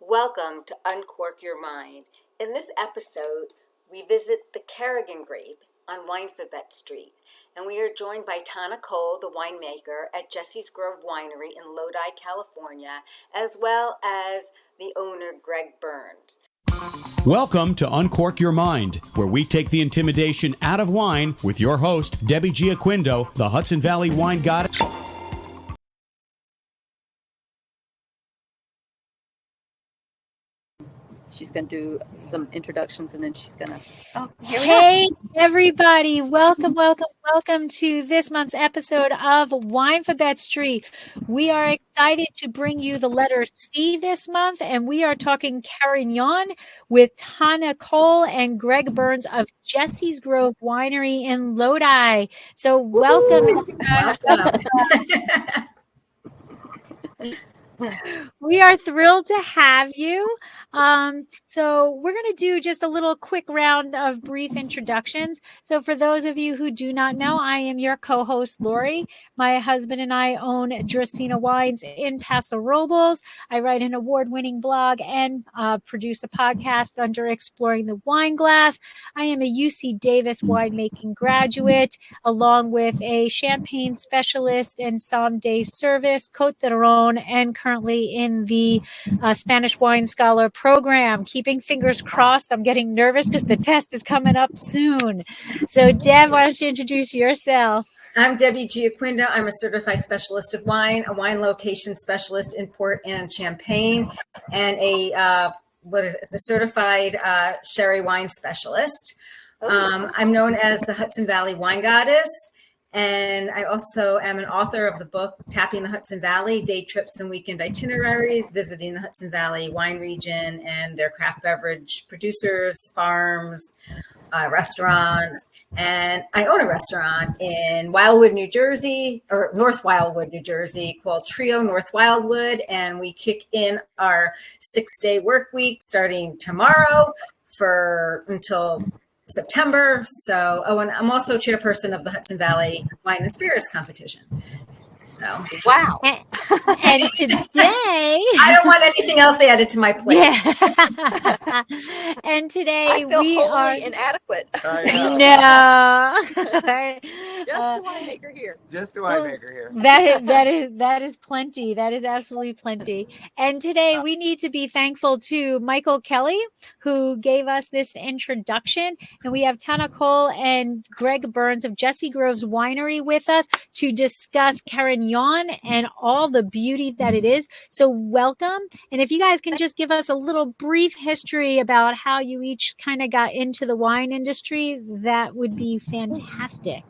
Welcome to Uncork Your Mind. In this episode, we visit the Carignan grape on Winephabet Street, and we are joined by Tana Cole, the winemaker at Jessie's Grove Winery in Lodi, California, as well as the owner, Greg Burns. Welcome to Uncork Your Mind, where we take the intimidation out of wine with your host, Debbie Giaquindo, the Hudson Valley wine goddess. She's going to do some introductions and then she's going to... Hey, everybody. Welcome to this month's episode of Winephabet Street. We are excited to bring you the letter C this month, and we are talking Carignan with Tana Cole and Greg Burns of Jessie's Grove Winery in Lodi. So welcome. We are thrilled to have you. So we're going to do just a little quick round of brief introductions. So for those of you who do not know, I am your co-host, Lori. My husband and I own Dracaena Wines in Paso Robles. I write an award-winning blog and produce a podcast under Exploring the Wine Glass. I am a UC Davis winemaking graduate, along with a champagne specialist and sommelier service, Côte d'Aron, and currently in the Spanish Wine Scholar program. Keeping fingers crossed. I'm getting nervous because the test is coming up soon. So, Deb, why don't you introduce yourself? I'm Debbie Giaquindo. I'm a certified specialist of wine, a wine location specialist in port and champagne, and a certified sherry wine specialist. I'm known as the Hudson Valley Wine Goddess. And I also am an author of the book, Tapping the Hudson Valley, Day Trips and Weekend Itineraries, visiting the Hudson Valley wine region and their craft beverage producers, farms, restaurants. And I own a restaurant in Wildwood, New Jersey, or North Wildwood, New Jersey, called Trio North Wildwood. And we kick in our 6-day work week starting tomorrow until September. So, and I'm also chairperson of the Hudson Valley Wine and Spirits Competition. So, wow. And today, I don't want anything else added to my plate. Yeah. And today we are inadequate. No. Just a winemaker here. Just a winemaker here. That is plenty. That is absolutely plenty. And today we need to be thankful to Michael Kelly, who gave us this introduction. And we have Tana Cole and Greg Burns of Jessie Grove's Winery with us to discuss Carignan and all the beauty that it is. So welcome. And if you guys can just give us a little brief history about how you each kind of got into the wine industry, that would be fantastic.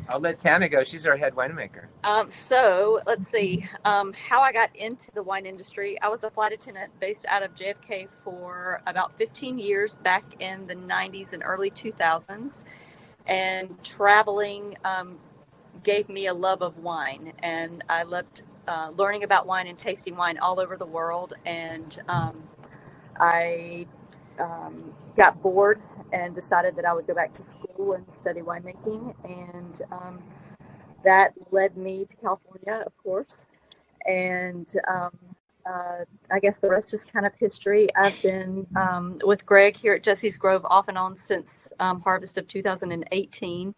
I'll let Tana go. She's our head winemaker. So let's see how I got into the wine industry. I was a flight attendant based out of JFK for about 15 years back in the 90s and early 2000s. And traveling gave me a love of wine, and I loved learning about wine and tasting wine all over the world. And I got bored and decided that I would go back to school and study winemaking, and that led me to California, of course. And I guess the rest is kind of history. I've been with Greg here at Jessie's Grove off and on since harvest of 2018.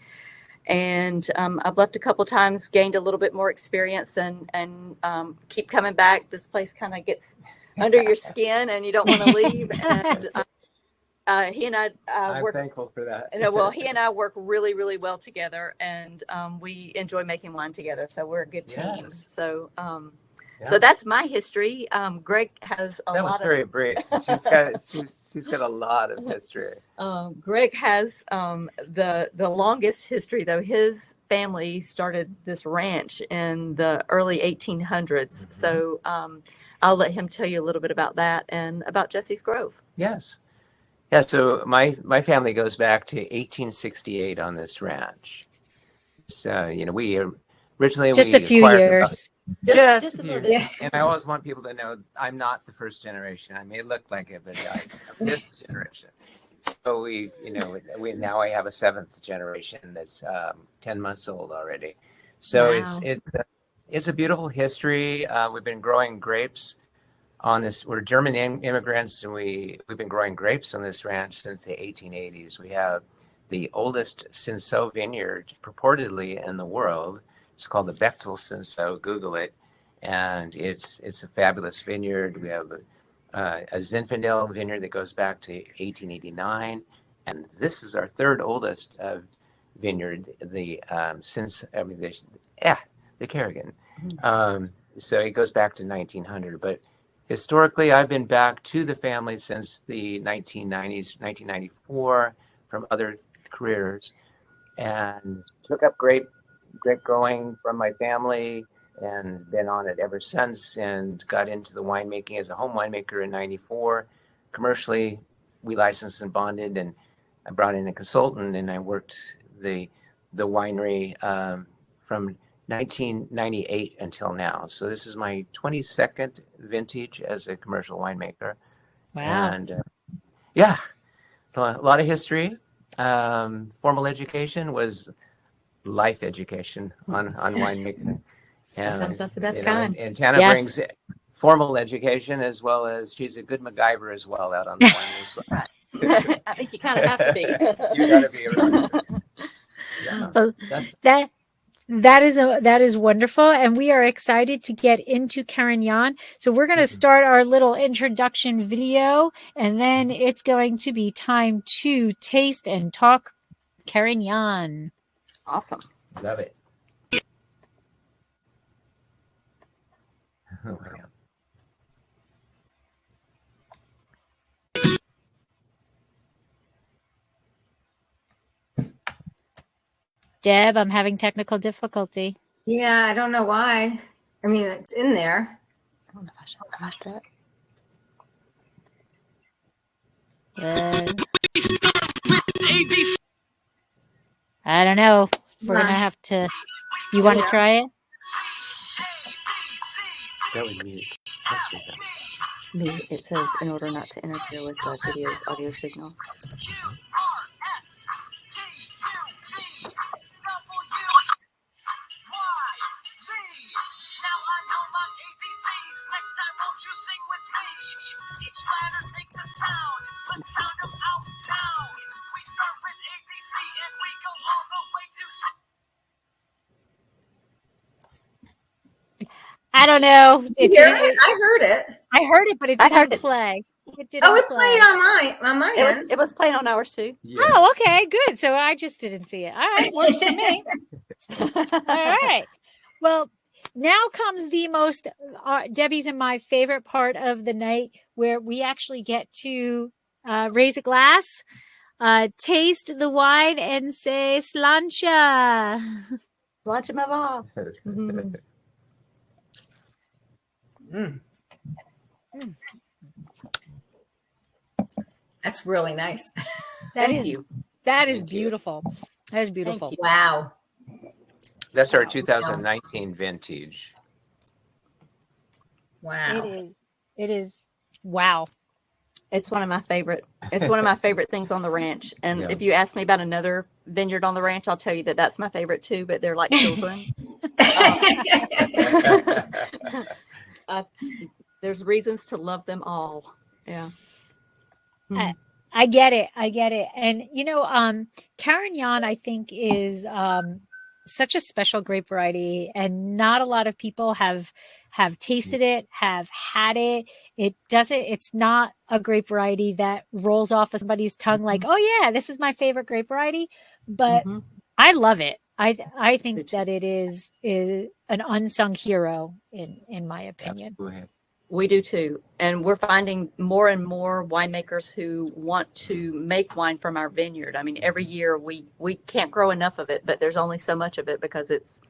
And I've left a couple times, gained a little bit more experience, and keep coming back. This place kind of gets under your skin, and you don't want to leave. And he and I work. I'm thankful for that. He and I work really, really well together, and we enjoy making wine together. So we're a good team. Yes. So. So that's my history. Greg has a lot. That was very brief. She's got a lot of history. Greg has the longest history, though. His family started this ranch in the early 1800s. Mm-hmm. So I'll let him tell you a little bit about that and about Jessie's Grove. Yes. Yeah. So my family goes back to 1868 on this ranch. So we originally just a few years. Just a few. Yeah. And I always want people to know I'm not the first generation. I may look like it, but I'm fifth generation. So we now I have a seventh generation that's 10 months old already. So wow. It's a beautiful history. We've been growing grapes on this. We're German immigrants, and we've been growing grapes on this ranch since the 1880s. We have the oldest Cinsault vineyard purportedly in the world. It's called the Bechtel Cinsault. Google it, and it's a fabulous vineyard. We have a Zinfandel vineyard that goes back to 1889, and this is our third oldest vineyard. The Carignan. So it goes back to 1900, but historically, I've been back to the family since the 1990s, 1994, from other careers, and took up grape growing from my family and been on it ever since, and got into the winemaking as a home winemaker in 94. Commercially, we licensed and bonded, and I brought in a consultant, and I worked the winery from 1998 until now. So this is my 22nd vintage as a commercial winemaker. Wow. And a lot of history. Formal education was life education on winemaking. And That's the best kind. And Tana brings formal education, as well as she's a good MacGyver as well out on the winery side. I think you kind of have to be. You got to be around. Yeah, That is wonderful, and we are excited to get into Carignan. So we're going to start our little introduction video, and then it's going to be time to taste and talk Carignan. Awesome. love it. Oh, man. Deb, I'm having technical difficulty. Yeah, I don't know why. I mean, it's in there. Oh my gosh, I missed that. I don't know. We're going to have to... You want to try it? That was mute. Me, it says in order not to interfere with the video's audio signal. I don't know. I heard it. I heard it, but it didn't play. It didn't it play. played on my end. It was playing on ours too. Yes. Oh, okay, good. So I just didn't see it. All right, works for me. All right. Well, now comes the most Debbie's and my favorite part of the night, where we actually get to raise a glass, taste the wine, and say slancha. Slancha mava. That's really nice. Thank you. That is beautiful. That is beautiful. Wow. That's our 2019 vintage. Wow. It is. Wow. It's one of my favorite. It's one of my favorite things on the ranch. And Yeah. if you ask me about another vineyard on the ranch, I'll tell you that that's my favorite too. But they're like children. There's reasons to love them all. Yeah. I get it. And Carignan, I think, is such a special grape variety, and not a lot of people have tasted it, have had it. It's not a grape variety that rolls off of somebody's tongue like, oh yeah, this is my favorite grape variety. But I love it. I think that it is an unsung hero in my opinion. Absolutely. We do too. And we're finding more and more winemakers who want to make wine from our vineyard. I mean, every year we can't grow enough of it, but there's only so much of it because it's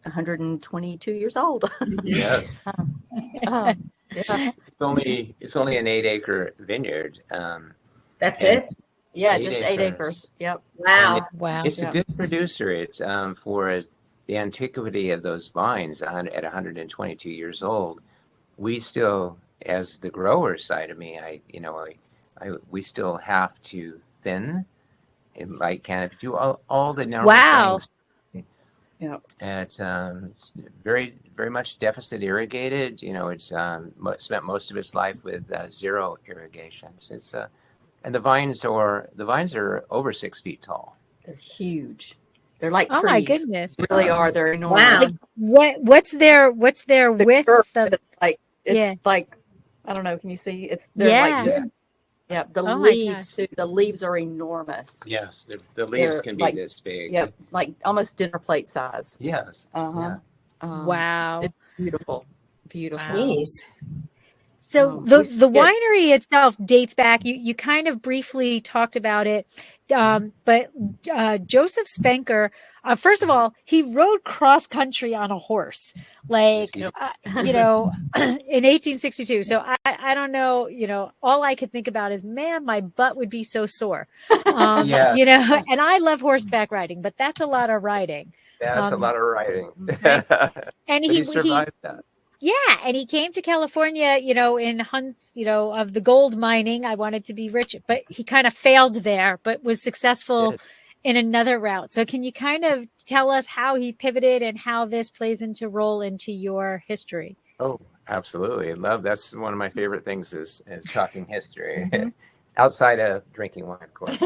122 years old. Yes. Yeah. It's only an 8-acre vineyard. That's it? Yeah, 8 just 8 acres. acres. Yep. Wow. Wow. It's a good producer. It's for the antiquity of those vines at 122 years old. We still, as the grower side of me, we still have to thin and light canopy, do all the normal Wow. things. Yeah. And it's very, very much deficit irrigated. You know, it's spent most of its life with zero irrigations. It's and the vines are over 6 feet tall. They're huge. They're like Oh trees. my goodness. They really are. They're enormous. Wow. What's their The width curve of, is like it's Yeah. like I don't know. Can you see? They're Yeah. like this. Yeah. The Oh my leaves too. The leaves are enormous. Yes, the leaves They're can be like- this big. Yep. Like almost dinner plate size. Yes. Uh-huh. Yeah. wow. It's beautiful. Beautiful. Wow. Jeez. So we the forget- winery itself dates back. You kind of briefly talked about it, but Joseph Spenker. First of all, he rode cross country on a horse, like Yes, you know, in 1862. So I don't know. You know, all I could think about is, man, my butt would be so sore. Yes. You know, and I love horseback riding, but that's a lot of riding. That's a lot of writing. And But he he survived that. yeah, and he came to California, you know, in hunts, you know, of the gold mining. I wanted to be rich, but he kind of failed there, but was successful Yes. in another route. So can you kind of tell us how he pivoted and how this plays into role into your history? Oh, absolutely. That's one of my favorite things is talking history. Outside of drinking wine, of course.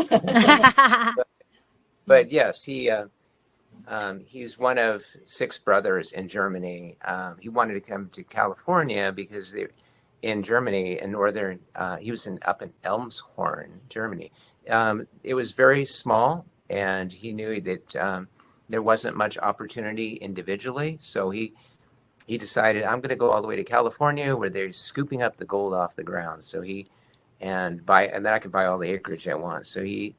But yes, he's one of 6 brothers in Germany. He wanted to come to California because in Germany, in northern, he was up in Elmshorn, Germany. It was very small, and he knew that there wasn't much opportunity individually. So he decided, I'm going to go all the way to California, where they're scooping up the gold off the ground. So and then I could buy all the acreage I want. So he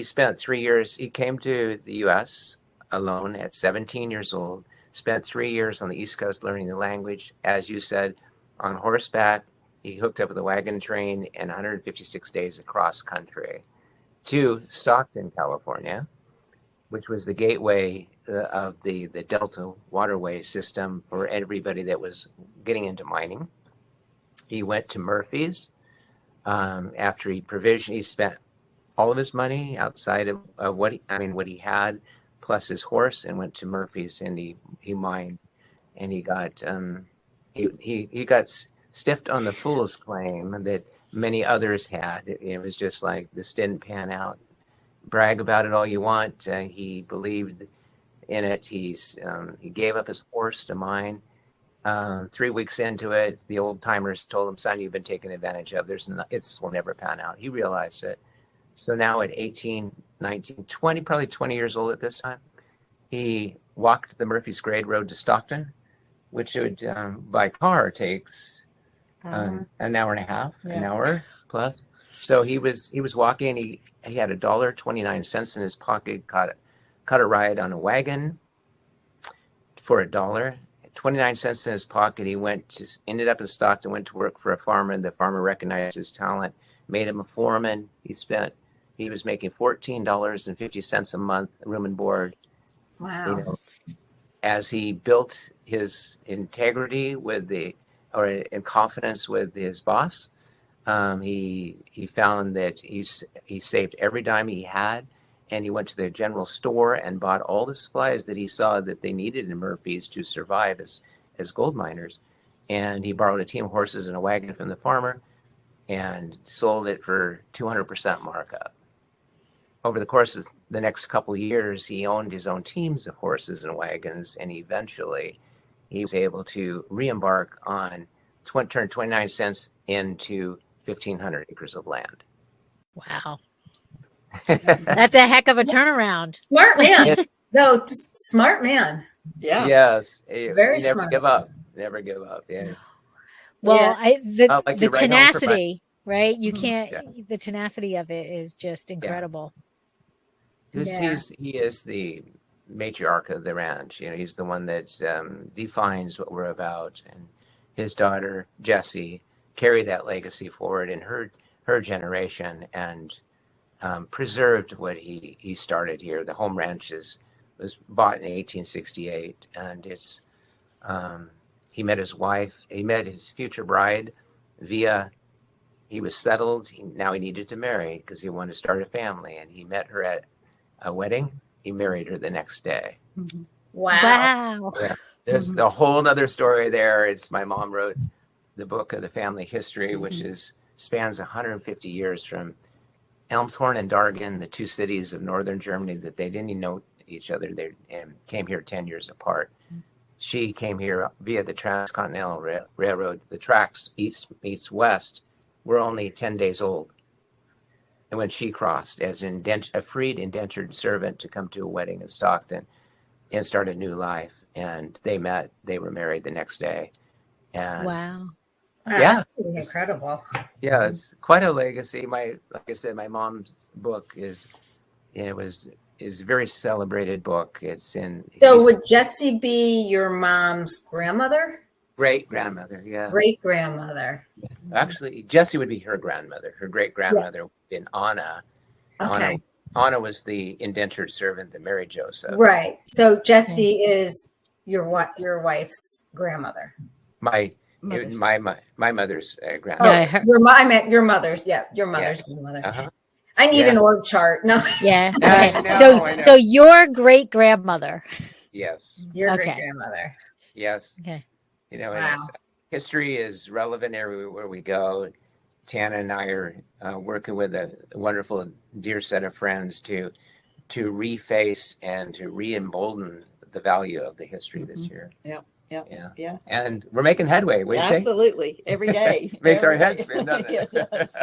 spent 3 years. He came to the U.S. alone at 17 years old, spent 3 years on the East Coast learning the language. As you said, on horseback, he hooked up with a wagon train and 156 days across country to Stockton, California, which was the gateway of the Delta waterway system for everybody that was getting into mining. He went to Murphy's. After he spent all of his money outside of what he had, plus his horse, and went to Murphy's, and he mined, and he got stiffed on the fool's claim that many others had. It was just like, this didn't pan out. Brag about it all you want. He believed in it. He gave up his horse to mine. 3 weeks into it, the old timers told him, "Son, you've been taken advantage of. It will never pan out." He realized it. So now at 18, 19, 20, probably 20 years old at this time, he walked the Murphy's Grade Road to Stockton, which would by car takes an hour and a half, an hour plus. So he was walking. He had $1.29 in his pocket. Caught a ride on a wagon for $1. 29 cents in his pocket. He ended up in Stockton, went to work for a farmer, and the farmer recognized his talent, made him a foreman. He was making $14.50 a month, room and board. Wow. You know, as he built his integrity in confidence with his boss, he found that he saved every dime he had, and he went to the general store and bought all the supplies that he saw that they needed in Murphy's to survive as gold miners. And he borrowed a team of horses and a wagon from the farmer and sold it for 200% markup. Over the course of the next couple of years, he owned his own teams of horses and wagons, and eventually he was able to re-embark on turn 29 cents into 1,500 acres of land. Wow. That's a heck of a turnaround. Smart man. No, just smart man. Yeah. Yes. Very never smart. give up. Never give up. Yeah. Well, Yeah. Like the you ride home for tenacity, right? You Mhm. can't, Yeah. the tenacity of it is just incredible. Because Yeah. he is the matriarch of the ranch. You know, he's the one that defines what we're about, and his daughter Jessie carried that legacy forward in her generation and preserved what he started here. The home ranch was bought in 1868, and he met his wife. He met his future bride he was settled. Now he needed to marry because he wanted to start a family, and he met her at a wedding. He married her the next day. Mhm. Wow. Wow. There's the whole nother story there. It's my mom wrote the book of the family history, which spans 150 years from Elmshorn and Dargen, the two cities of northern Germany that they didn't even know each other. They came here 10 years apart. She came here via the Transcontinental Railroad. The tracks east meets west were only 10 days old. And when she crossed as a freed indentured servant to come to a wedding in Stockton and start a new life. And they met, they were married the next day. And Wow. Wow, Yeah. that's pretty incredible. yeah, it's quite a legacy. Like I said, my mom's book is a very celebrated book. It's in So would Jessie be your mom's grandmother? great grandmother. Yeah, Great grandmother. actually, Jessie would be her grandmother. Her great grandmother would have been Anna. Okay. Anna was the indentured servant that married Joseph. Right. So Jessie is your wife's grandmother. My Mother's. my mother's Oh, grandmother. Yeah, her- I meant your mother's. Yeah, your mother's grandmother. Uh-huh. I need Yeah. an org chart. No, Yeah. I Okay. know, I know. So your great grandmother. Yes, your Okay. great grandmother. yes. Okay. You know, Wow. and history is relevant everywhere we go. Tana and I are working with a wonderful, dear set of friends to reface and to re-embolden the value of the history this year. Yep. Yeah. And we're making headway. What do you think? Absolutely. Every day. Makes our Every heads day. spin, doesn't Yeah, it? it does.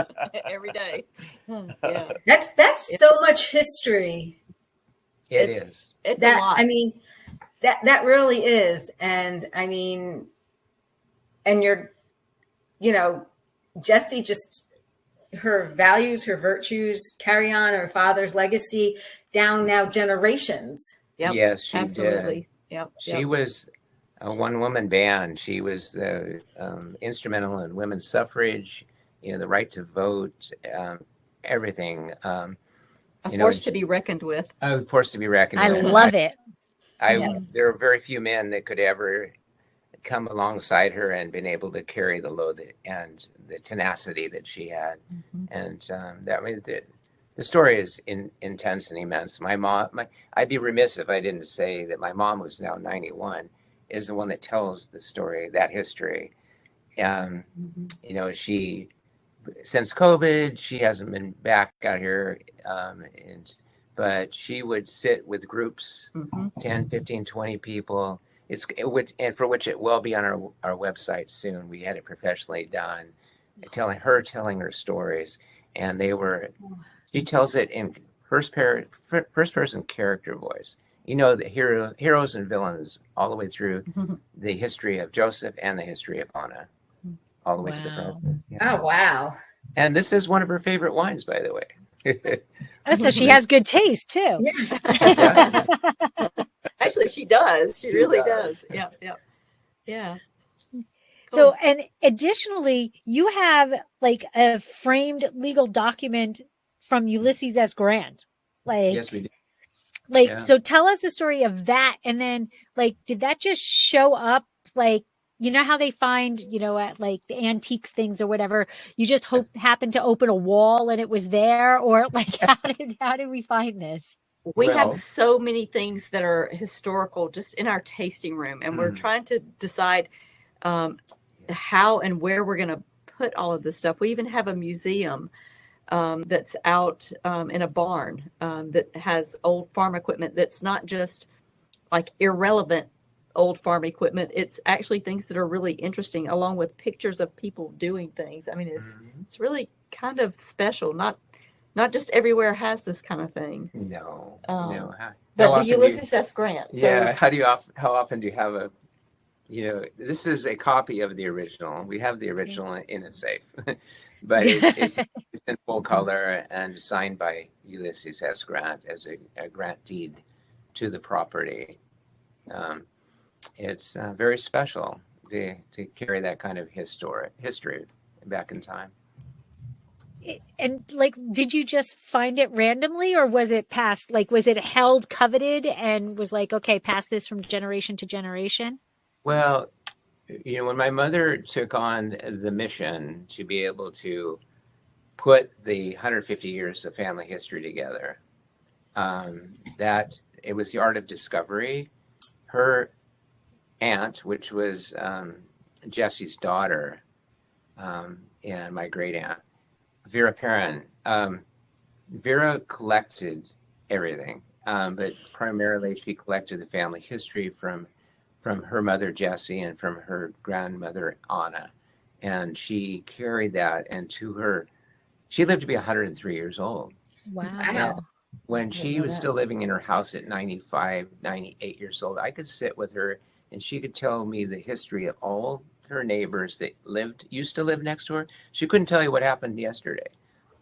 Every day. Yeah. That's so much history. It is. It's That a lot. I mean, that really is. And I mean, and Jessie, just her values, her virtues carry on her father's legacy down now generations. Yep. Yes, she did. Absolutely. Yep. She was a one-woman band. She was instrumental in women's suffrage, the right to vote, everything. A force to be reckoned with. A force to be reckoned I with. love it. There are very few men that could ever come alongside her and been able to carry the load and the tenacity that she had. And the story is intense and immense. My mom, I'd be remiss if I didn't say that my mom, who's now 91, is the one that tells the story, that history. She, since COVID, she hasn't been back out here, but she would sit with groups, 10, 15, 20 people. And for which it will be on our website soon. We had it professionally done, telling her stories, and she tells it in first person character voice. The heroes and villains all the way through the history of Joseph and the history of Anna, all the way to the present. Yeah. Oh wow. And this is one of her favorite wines, by the way. So she has good taste too. Yeah. Actually, she does. She really does. does. Yeah. So, and additionally, you have like a framed legal document from Ulysses S. Grant. Yes, we do. So tell us the story of that. And then did that just show up? How they find, at the antiques things or whatever, you just happened to open a wall and it was there, or how did we find this? We have so many things that are historical just in our tasting room, and we're trying to decide how and where we're going to put all of this stuff. We even have a museum that's out in a barn that has old farm equipment that's not just irrelevant old farm equipment. It's actually things that are really interesting, along with pictures of people doing things. I mean, it's really kind of special. Not just everywhere has this kind of thing. No. But the Ulysses S. Grant. Yeah. How often do you have this is a copy of the original. We have the original in a safe, but it's in full color and signed by Ulysses S. Grant as a grant deed to the property. It's very special to carry that kind of history back in time. And did you just find it randomly, or was it passed? Was it held coveted and was okay, pass this from generation to generation? Well, when my mother took on the mission to be able to put the 150 years of family history together, that it was the art of discovery. her aunt, which was Jessie's daughter, and my great aunt, Vera Perrin. Vera collected everything, but primarily she collected the family history from her mother Jessie and from her grandmother Anna, and she carried that into her. She lived to be 103 years old. Wow. When she was still living in her house at 95, 98 years old, I could sit with her and she could tell me the history of all her neighbors that used to live next to her. She couldn't tell you what happened yesterday,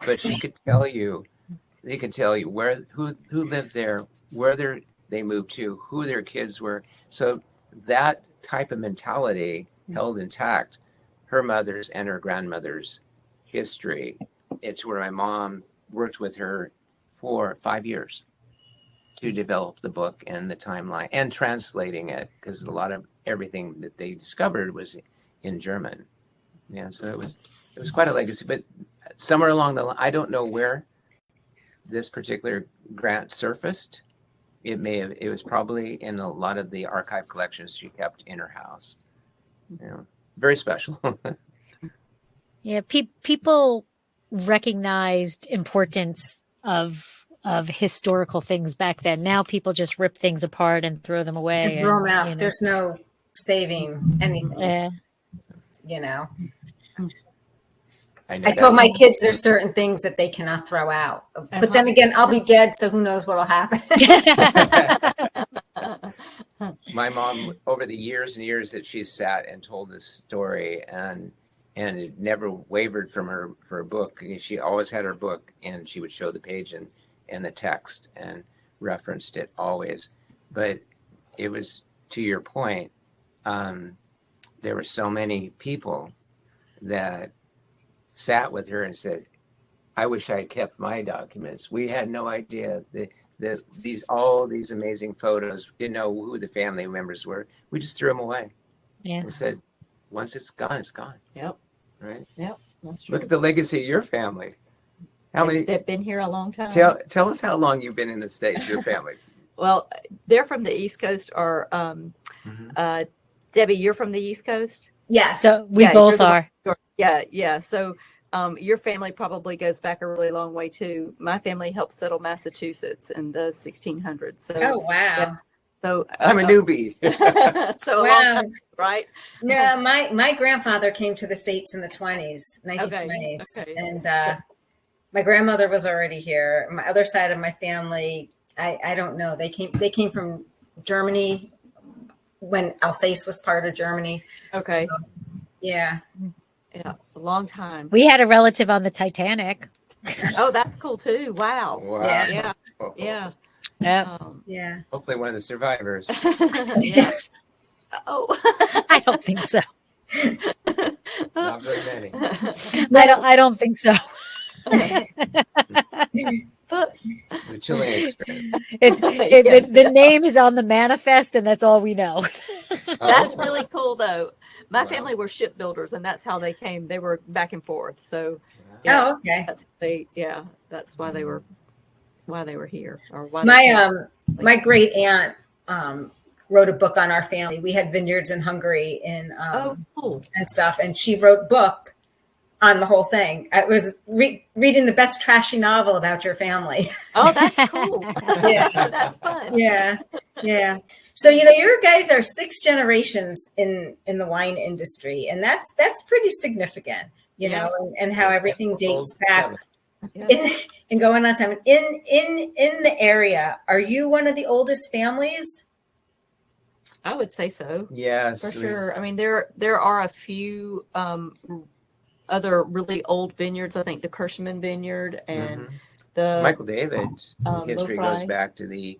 but she could tell you, they could tell you who lived there, where they moved to, who their kids were. So that type of mentality held intact her mother's and her grandmother's history. It's where my mom worked with her for 5 years to develop the book and the timeline and translating it, because a lot of everything that they discovered was in German. Yeah, so it was quite a legacy. But somewhere along the line, I don't know where this particular grant surfaced. It was probably in a lot of the archive collections she kept in her house. Very special. Yeah, people recognized importance of historical things back then. Now people just rip things apart and throw them away. And throw them out. There's no saving anything. I told my kids there's certain things that they cannot throw out. But then again, I'll be dead, so who knows what'll happen. My mom, over the years and years that she sat and told this story, and it never wavered from her book. She always had her book, and she would show the page and the text and referenced it always. But it was, to your point, there were so many people that sat with her and said, I wish I had kept my documents. We had no idea that all these amazing photos, didn't know who the family members were. We just threw them away. Yeah. We said, once it's gone, it's gone. Yep. Right? Yep. That's true. Look at the legacy of your family. They've been here a long time. Tell us how long you've been in the States, your family. Well, they're from the East Coast, or Debbie, you're from the East Coast? Yeah. So we both are. Yeah. So your family probably goes back a really long way too. My family helped settle Massachusetts in the 1600s. So, oh, wow. Yeah. So I'm a newbie. So a long time, right? No, my grandfather came to the States in the 1920s. Okay. And my grandmother was already here. My other side of my family, I don't know. They came from Germany when Alsace was part of Germany. Okay. So, yeah. Yeah, a long time. We had a relative on the Titanic. Oh, that's cool too. Wow. Yeah. Yeah. Yeah. Yeah. Hopefully one of the survivors. Yeah. Oh. I don't think so. Not very many. I don't think so. Oops. The chilling experience. The name is on the manifest, and that's all we know. That's really cool though. My family were shipbuilders, and that's how they came. They were back and forth. So Oh, okay. That's why they were here, or why my great aunt wrote a book on our family. We had vineyards in Hungary cool. and stuff, and she wrote a book on the whole thing. I was reading the best trashy novel about your family. Oh, that's cool. Yeah. That's fun. Yeah. So, your guys are 6 generations in the wine industry, and that's pretty significant, and how everything dates back. And going on 7 in the area. Are you one of the oldest families? I would say so. Yes, for sure. I mean, there are a few other really old vineyards. I think the Kirschman Vineyard and the Michael David's history Lodi. goes back to the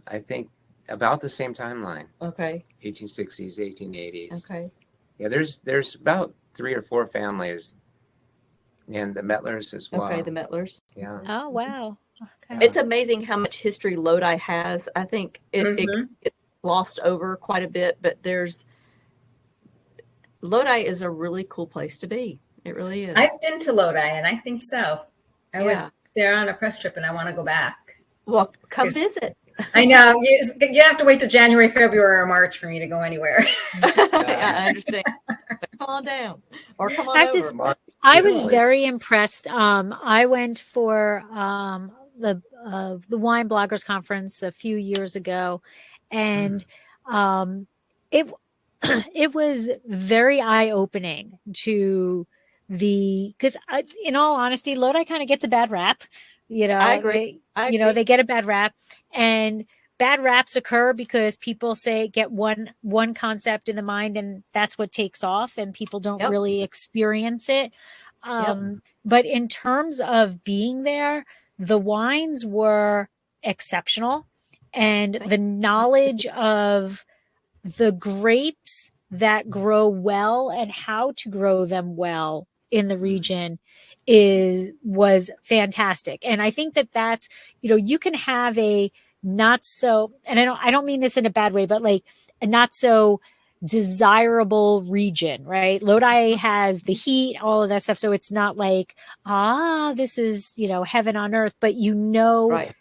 I think about the same timeline. Okay. 1860s, 1880s. Okay. Yeah, there's about 3 or 4 families, and the Metlers as well. Okay, the Metlers. Yeah. Oh, wow. Okay. It's amazing how much history Lodi has. I think it's lost over quite a bit, but Lodi is a really cool place to be. It really is. I've been to Lodi, and I think so. I was there on a press trip, and I want to go back. Well, come visit. I know you have to wait till January, February, or March for me to go anywhere. I understand. Come on down or come on over. I was very impressed. I went for the Wine Bloggers Conference a few years ago, and it it was very eye opening to because in all honesty, Lodi kind of gets a bad rap. I agree. They get a bad rap, and bad raps occur because people get one concept in the mind, and that's what takes off, and people don't really experience it. But in terms of being there, the wines were exceptional, and the knowledge of the grapes that grow well and how to grow them well in the region was fantastic. And I think that's, you can have a not so, and I don't mean this in a bad way, but like a not so desirable region, right? Lodi has the heat, all of that stuff. So it's not like, this is, heaven on earth, but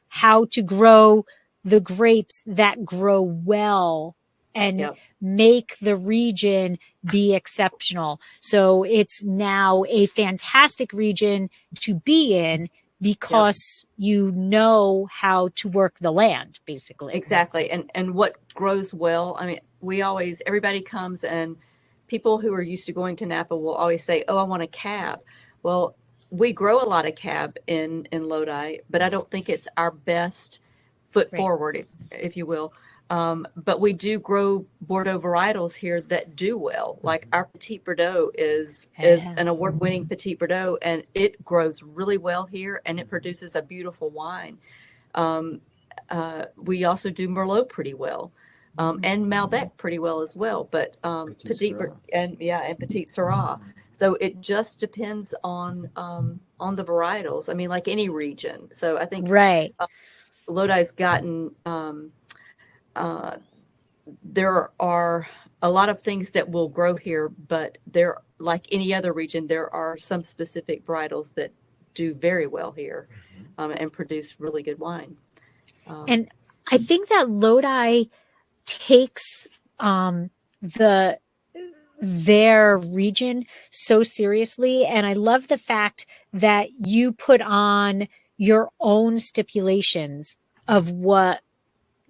how to grow the grapes that grow well and make the region be exceptional. So it's now a fantastic region to be in because you know how to work the land, basically. Exactly. And what grows well, I mean, everybody comes, and people who are used to going to Napa will always say, I want a cab. Well, we grow a lot of cab in Lodi, but I don't think it's our best foot forward, if you will. But we do grow Bordeaux varietals here that do well. Like our Petit Verdot is an award-winning Petit Verdot, and it grows really well here, and it produces a beautiful wine. We also do Merlot pretty well, and Malbec pretty well as well. But Petit and Petit Syrah. So it just depends on the varietals. I mean, like any region. So I think Lodi's gotten. There are a lot of things that will grow here, but like any other region, there are some specific varietals that do very well here and produce really good wine. And I think that Lodi takes their region so seriously. And I love the fact that you put on your own stipulations of what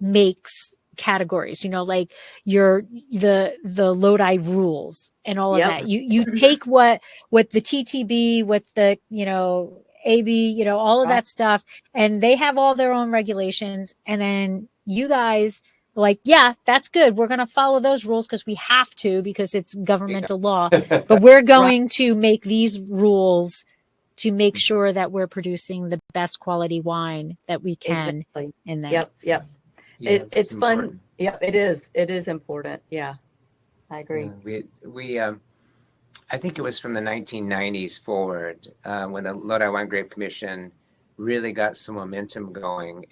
makes categories, like the Lodi rules and all of that. You take what the TTB, what the AB, all of that stuff, and they have all their own regulations, and then you guys are like, that's good, we're going to follow those rules because we have to, because it's governmental law, but we're going to make these rules to make sure that we're producing the best quality wine that we can in that. It's important. Fun. It is. It is important. Yeah, I agree. We I think it was from the 1990s forward when the Lodi Wine Grape Commission really got some momentum going.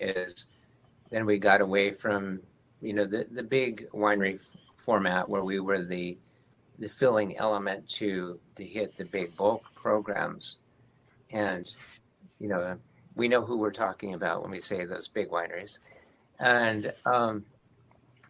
Then we got away from the big winery format where we were the filling element to hit the big bulk programs, and we know who we're talking about when we say those big wineries. And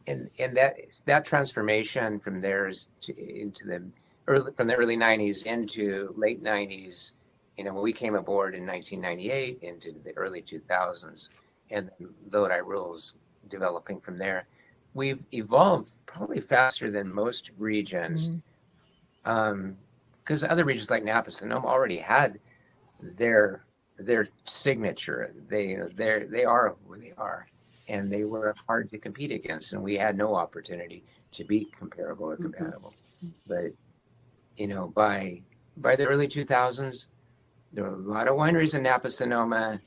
that transformation from from the early 90s into late 90s, when we came aboard in 1998 into the early 2000s, and Lodi rules developing from there, we've evolved probably faster than most regions, because other regions like Napa Sonoma already had their signature. They are who they are. And they were hard to compete against, and we had no opportunity to be comparable or compatible. But by the early 2000s, there were a lot of wineries in Napa Sonoma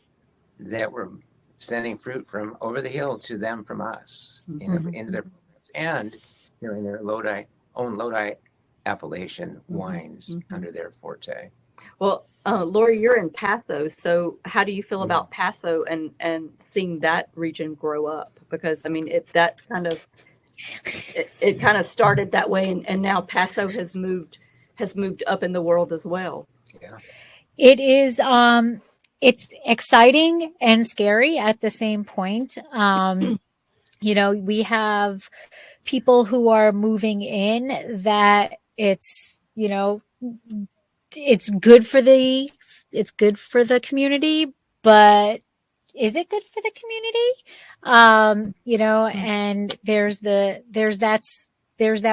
that were sending fruit from over the hill to them from us into their programs, and in their own Lodi appellation wines under their forte. Well, Lori, you're in Paso, so how do you feel about Paso and seeing that region grow up? Because that's kind of it kind of started that way, and now Paso has moved up in the world as well. Yeah, it is. it's exciting and scary at the same point. You know, we have people who are moving in that it's, you know, it's good for the community, but is it good for the community? You know, and there's that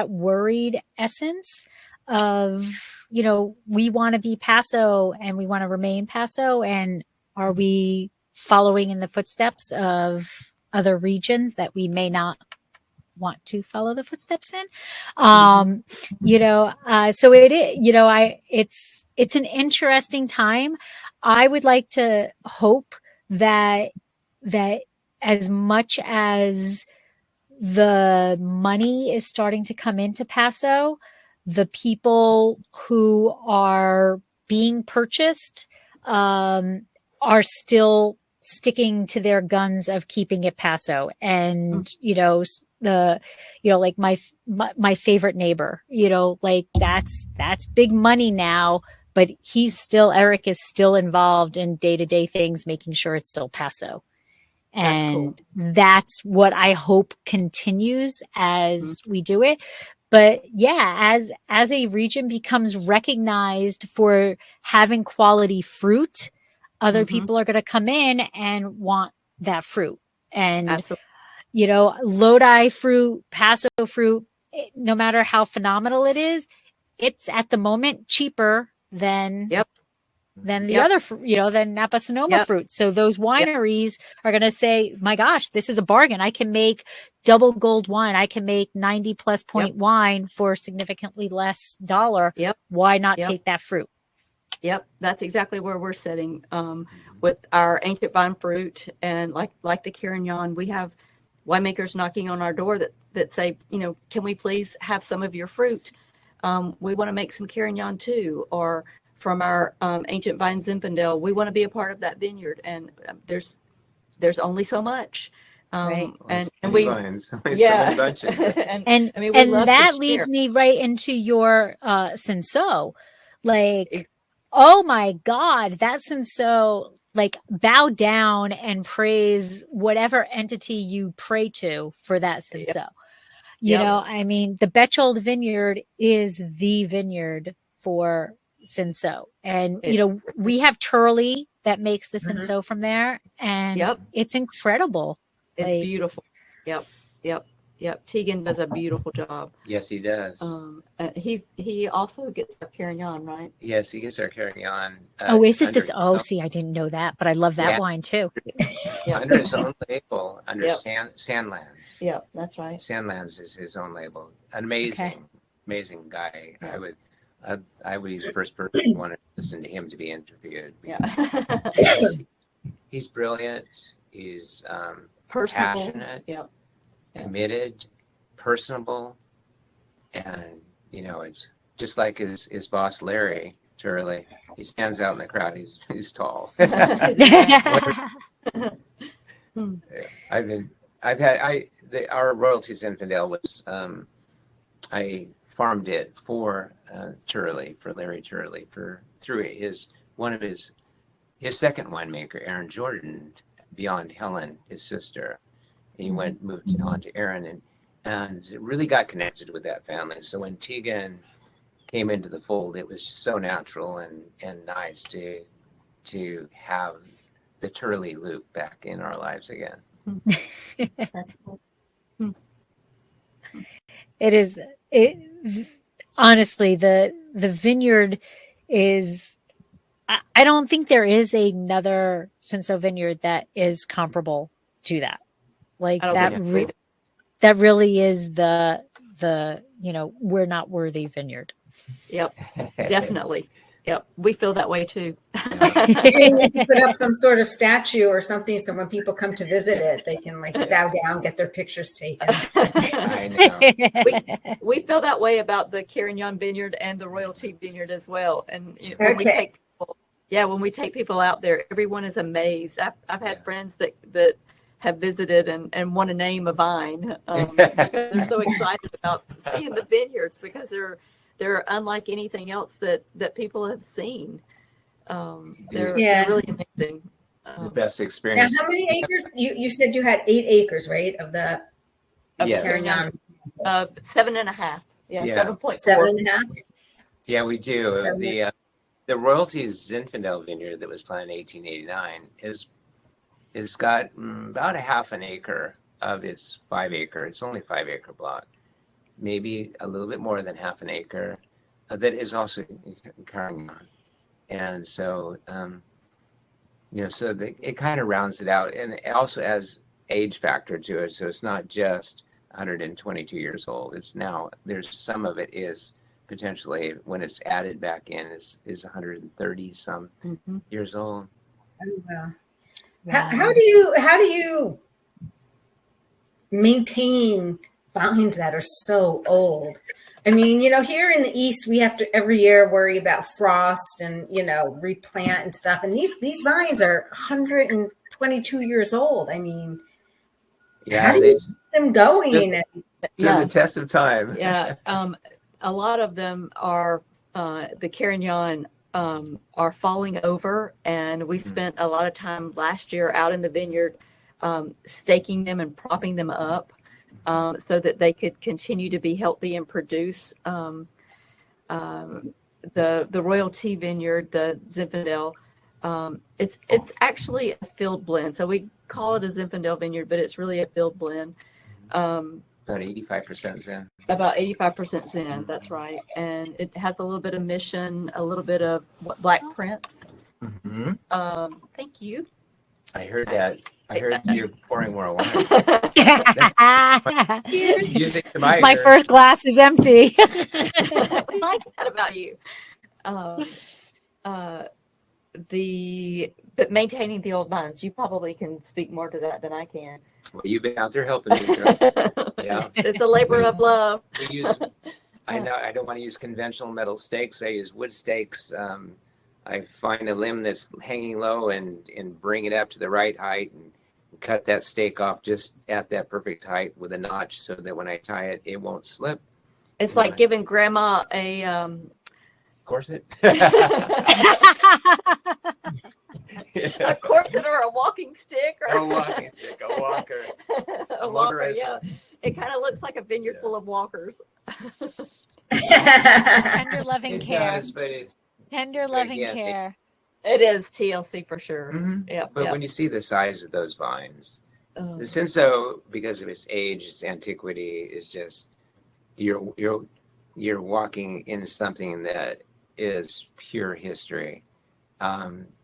worried essence of, you know, we want to be Paso and we want to remain Paso, and are we following in the footsteps of other regions that we may not want to follow the footsteps in? You know, so it's an interesting time. I would like to hope that as much as the money is starting to come into Paso, the people who are being purchased are still sticking to their guns of keeping it Paso. And, you know, like my favorite neighbor, you know, like that's big money now, but Eric is still involved in day-to-day things, making sure it's still Paso. And that's what I hope continues as we do it. But yeah, as a region becomes recognized for having quality fruit, other people are going to come in and want that fruit. And, you know, Lodi fruit, Paso fruit, no matter how phenomenal it is, it's at the moment cheaper than the other, you know, than Napa Sonoma fruit. So those wineries are going to say, my gosh, this is a bargain. I can make double gold wine. I can make 90+ point wine for significantly less dollar. Why not take that fruit? That's exactly where we're sitting with our ancient vine fruit. And like the Carignan, we have winemakers knocking on our door that say, you know, can we please have some of your fruit? We want to make some Carignan too. Or from our ancient vine Zinfandel, we want to be a part of that vineyard. And there's only so much. Right. And we vines. So many bunches. and I mean, that leads me right into your Cinsault. Like, oh my God, that Cinsault, like, bow down and praise whatever entity you pray to for that Cinsault. You know, I mean, the Betchold Vineyard is the vineyard for Cinsault. And, you know, we have Turley that makes the Cinsault from there. And it's incredible. It's beautiful. Yep. Tegan does a beautiful job. Yes, he does. He also gets the Carignan, right? Yes, he gets our Carignan. Is it this? Oh, see, I didn't know that, but I love that wine too. Under his own label, under Sandlands. Yeah, that's right. Sandlands is his own label. Amazing guy. I would be the first person who wanted to listen to him to be interviewed. Yeah. He's brilliant. He's personable. Passionate. Committed, personable, and, you know, it's just like his boss Larry Turley. He stands out in the crowd. He's tall. Our royalties Zinfandel was I farmed it for Turley, for Larry Turley, through one of his second winemaker, Aaron Jordan, beyond Helen, his sister. He moved on to Aaron and really got connected with that family. So when Tegan came into the fold, it was so natural and nice to have the Turley loop back in our lives again. That's cool. Honestly, the vineyard is, I don't think there is another Cinsault vineyard that is comparable to that. Like that really is the, you know, we're not worthy vineyard. Yep, definitely. Yep, we feel that way too. You need to put up some sort of statue or something so when people come to visit it, they can like bow down, get their pictures taken. I know. We feel that way about the Carignan vineyard and the Royalty vineyard as well. And you know, when we take people out there, everyone is amazed. I've had friends that have visited and want to name a vine because they're so excited about seeing the vineyards because they're unlike anything else that people have seen. They're really amazing. The best Now, experience. how many acres? You said you had 8 acres, right? Of the Yes. Carignan. 7.5. Yeah, Yeah. 7.4. 7.5. Yeah, we do. Seven. The Royalties Zinfandel vineyard that was planted in 1889 is got about a half an acre of its 5 acre. It's only 5 acre block, maybe a little bit more than half an acre. That is also Carignan, and so it kind of rounds it out, and it also has age factor to it. So it's not just 122 years old. It's now there's some of it is potentially when it's added back in is 130 some years old. Oh, wow. How do you maintain vines that are so old? I mean, here in the East, we have to every year worry about frost and, replant and stuff. And these vines are 122 years old. I mean, how do you keep them going? Stood the test of time. Yeah. A lot of them are, the Carignan are falling over. And we spent a lot of time last year out in the vineyard staking them and propping them up. So that they could continue to be healthy and produce. The Royalty Vineyard, the Zinfandel, it's actually a field blend. So we call it a Zinfandel vineyard, but it's really a field blend. About 85% Zen. About 85% Zen, that's right. And it has a little bit of Mission, a little bit of Black Prince. Thank you. I heard that. I heard you're pouring more wine. Music to my My ears. first glass is empty. We like that about you. But maintaining the old vines, you probably can speak more to that than I can. Well, you've been out there helping me. Girl. Yeah. It's a labor of love. We use. I know. I don't want to use conventional metal stakes. I use wood stakes. I find a limb that's hanging low and bring it up to the right height and cut that stake off just at that perfect height with a notch so that when I tie it, it won't slip. It's like giving grandma a corset. a corset or a walking stick or a walking stick, a walker. a walker, yeah. It kind of looks like a vineyard full of walkers. Tender loving It care. does, but it's Tender loving again, care. It is TLC for sure. Yeah. But when you see the size of those vines, the Cinsault, because of its age, its antiquity, is just you're walking into something that is pure history.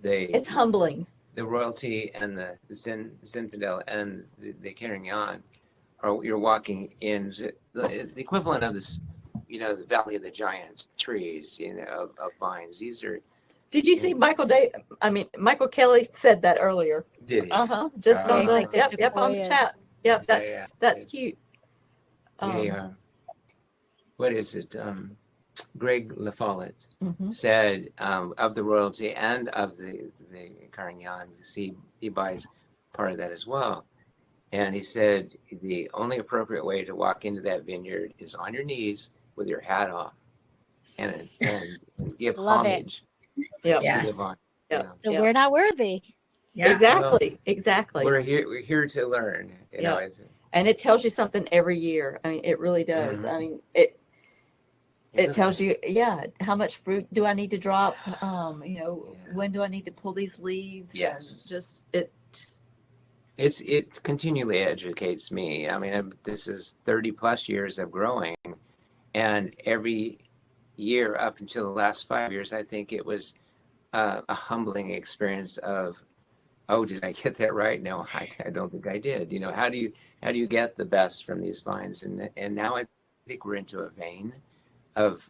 It's humbling. The Royalty and the Zinfandel and the Carignan, you're walking in the equivalent of this, the Valley of the Giant trees, of vines. These are. Did you see Michael Michael Kelly said that earlier. Did he? Just on like the the yep on the chat. Yep, that's cute. What is it? Greg LaFollette said of the Royalty and of the Carignan, he buys part of that as well. And he said the only appropriate way to walk into that vineyard is on your knees with your hat off and give homage. Yeah. Yes. So we're not worthy. Yeah. Exactly. We're here to learn. And it tells you something every year. I mean, it really does. I mean, it tells you, how much fruit do I need to drop? When do I need to pull these leaves? Yes. And it continually educates me. I mean, this is 30 plus years of growing, and every year up until the last 5 years, I think it was a humbling experience of, oh, did I get that right? No, I don't think I did. How do you get the best from these vines? And now I think we're into a vein of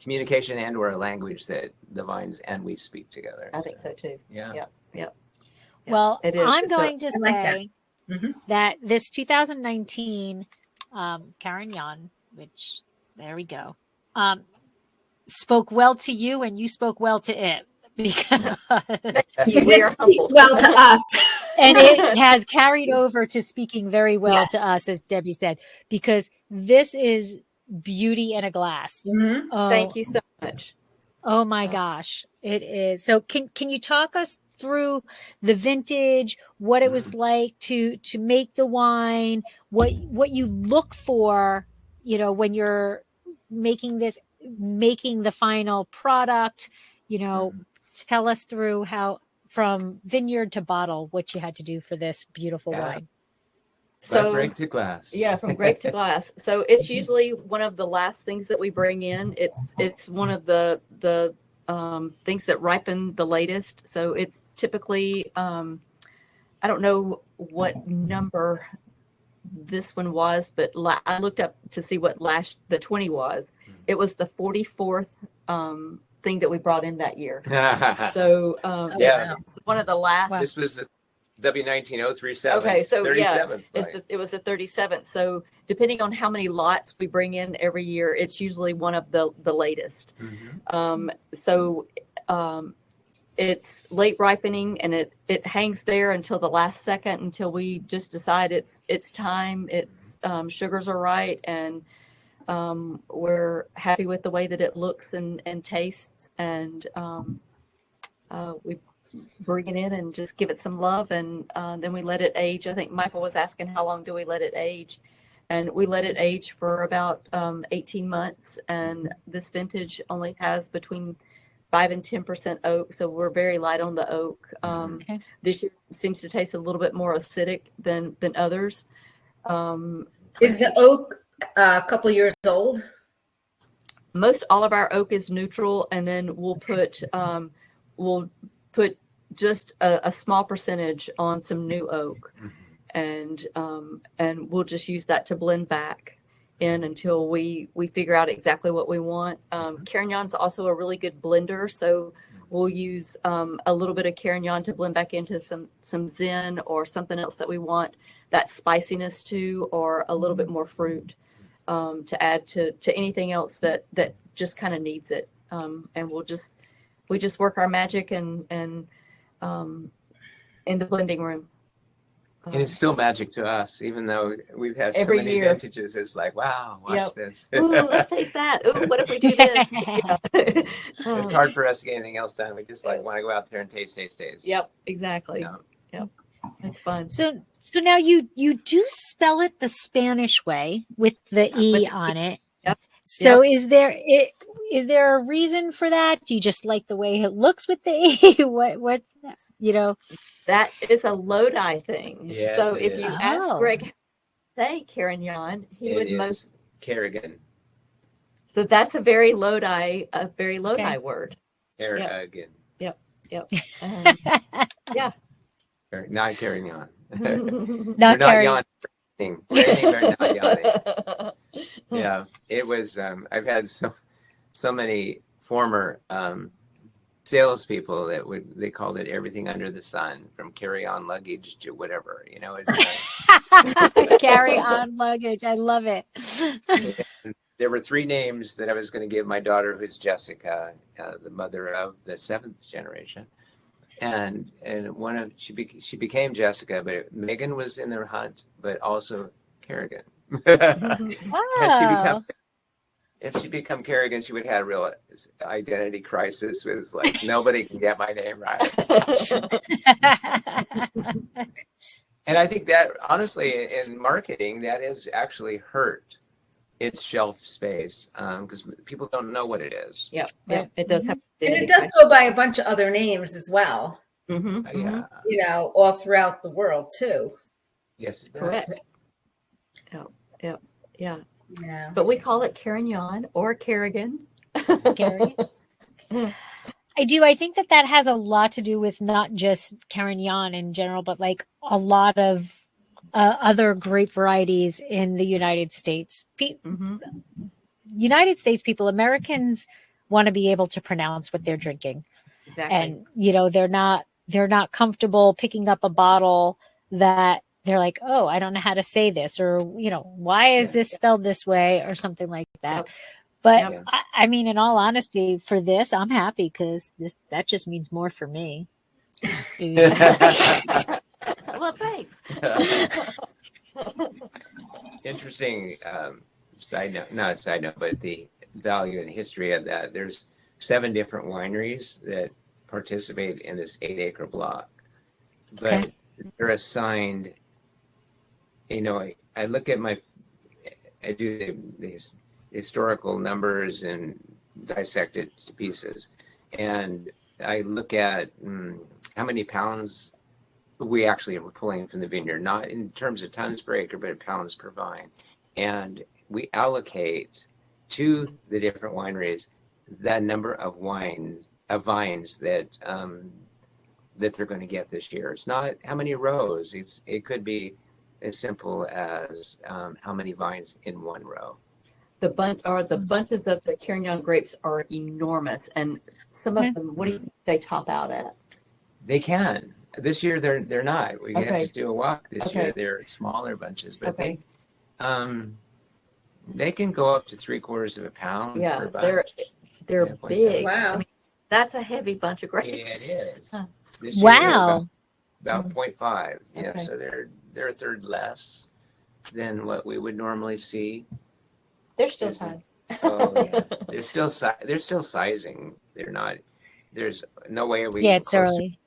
communication and or a language that the vines and we speak together. I think so too. Yeah. Yep. Well, It is. I'm going to like that. say that this 2019 Carignan, which there we go, spoke well to you and you spoke well to it because Because it speaks well to us. and it has carried over to speaking very well Yes. to us, as Debbie said, because this is beauty in a glass. Mhm. Oh, Thank you so much. Oh my gosh, it is. So can you talk us through the vintage, what it was like to make the wine, what you look for, when you're making making the final product, tell us through how from vineyard to bottle what you had to do for this beautiful wine. So grape to glass. Yeah, from grape to glass. So it's usually one of the last things that we bring in. It's one of the things that ripen the latest. So it's typically I don't know what number this one was, but I looked up to see what the 20 was. It was the 44th thing that we brought in that year. So it's one of the last. This was the W19037. Okay, so 37th, it was the 37th. So depending on how many lots we bring in every year, it's usually one of the latest. It's late ripening, and it hangs there until the last second, until we just decide it's time. It's sugars are right, and we're happy with the way that it looks and tastes, and we bring it in and just give it some love, and then we let it age. I think Michael was asking how long do we let it age, and we let it age for about 18 months, and this vintage only has between 5 and 10% oak, so we're very light on the oak. This year seems to taste a little bit more acidic than others. Is the oak a couple years old? Most all of our oak is neutral, and then we'll put just a small percentage on some new oak, and we'll just use that to blend back in until we figure out exactly what we want. Carignan's also a really good blender, so we'll use a little bit of Carignan to blend back into some Zen or something else that we want that spiciness to, or a little bit more fruit to add to anything else that just kind of needs it. And we just work our magic and in the blending room. And it's still magic to us, even though we've had so Every many year. vintages. It's like, wow, watch this. Ooh, let's taste that. Ooh, what if we do this? It's hard for us to get anything else done. We just want to go out there and taste. Yep, exactly. Yep, it's fun. So now you do spell it the Spanish way with the E on it. Yep. So is there a reason for that? Do you just like the way it looks with the E? What's that? That is a Lodi thing. Yes, so it if is. you ask Greg, say Carignan, he would most. Carignan. So that's a very Lodi word. Carignan. Yep. Not Carignan. Not yawning. They're not yawning. Yeah, it was. I've had so many former salespeople they called it everything under the sun, from carry-on luggage to whatever. It's carry-on luggage. I love it. There were 3 names that I was going to give my daughter, who's Jessica, the mother of the 7th generation. And she became Jessica, but Megan was in the hunt, but also Carrigan. Wow. If she become Carrigan, she would have a real identity crisis with nobody can get my name right. And I think that honestly, in marketing, that has actually hurt its shelf space because people don't know what it is. Yeah, it does have. And it does go by a bunch of other names as well. Yeah. All throughout the world too. Yes, it does. Correct. Yeah. Yeah. But we call it Carignan or Carrigan. Carrigan. I do. I think that has a lot to do with not just Carignan in general, but like a lot of other grape varieties in the United States. United States people, Americans want to be able to pronounce what they're drinking. Exactly. And, they're not comfortable picking up a bottle that they're like, oh, I don't know how to say this, or, why is this spelled this way, or something like that. Yep. But I mean, in all honesty, for this, I'm happy because that just means more for me. Well, thanks. Interesting side note, not side note, but the value and history of that. There's 7 different wineries that participate in this 8-acre block, but Okay. they're assigned. I look at I do the historical numbers and dissect it to pieces, and I look at how many pounds we actually are pulling from the vineyard, not in terms of tons per acre, but pounds per vine, and we allocate to the different wineries that number of vines that they're going to get this year. It's not how many rows. It could be as simple as how many vines in one row. The bunches of the Carignan grapes are enormous, and some of them, what do you think they top out at? They can. This year they're not. We have Okay. to do a walk this Okay. year. They're smaller bunches, but Okay. they can go up to 3/4 of a pound Yeah, per bunch. they're Yeah, big. Wow. I mean, that's a heavy bunch of Yeah, grapes. it is. Huh. This year they're Wow. about 0.5. Okay. So they're a third less than what we would normally see. They're still Is it- tiny. Oh yeah, they're still sizing. They're not. There's no way we. Yeah, it's close to early.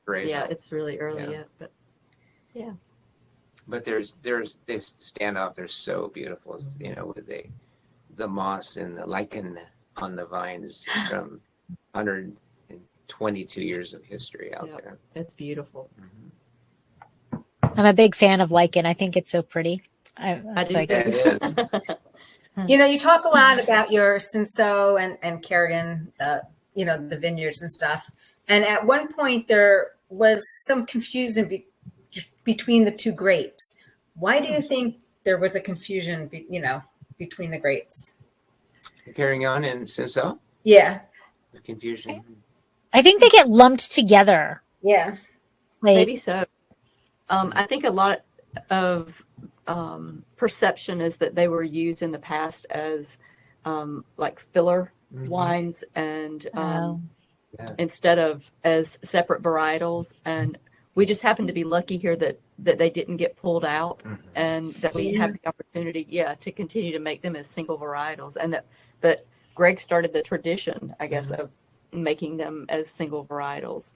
grade Yeah, level. it's really early Yeah. yet, but But they stand off. They're so beautiful. With the moss and the lichen on the vines from 122 years of history out Yep. there. it's beautiful. I'm a big fan of lichen. I think it's so pretty. I do like too. Yeah, it is. You talk a lot about your Cinsault and Carignan, the vineyards and stuff. And at one point there was some confusion between the two grapes. Why do you think there was a confusion, between the grapes? Carrying on and Cinsault, Yeah. the confusion. I think they get lumped together. Yeah. Like, Maybe so. I think a lot of perception is that they were used in the past as like filler Mhm. wines and oh, instead of as separate varietals. And we just happened to be lucky here that they didn't get pulled out Mhm. and that we Yeah. have the opportunity, to continue to make them as single varietals. And but Greg started the tradition, I guess, of making them as single varietals.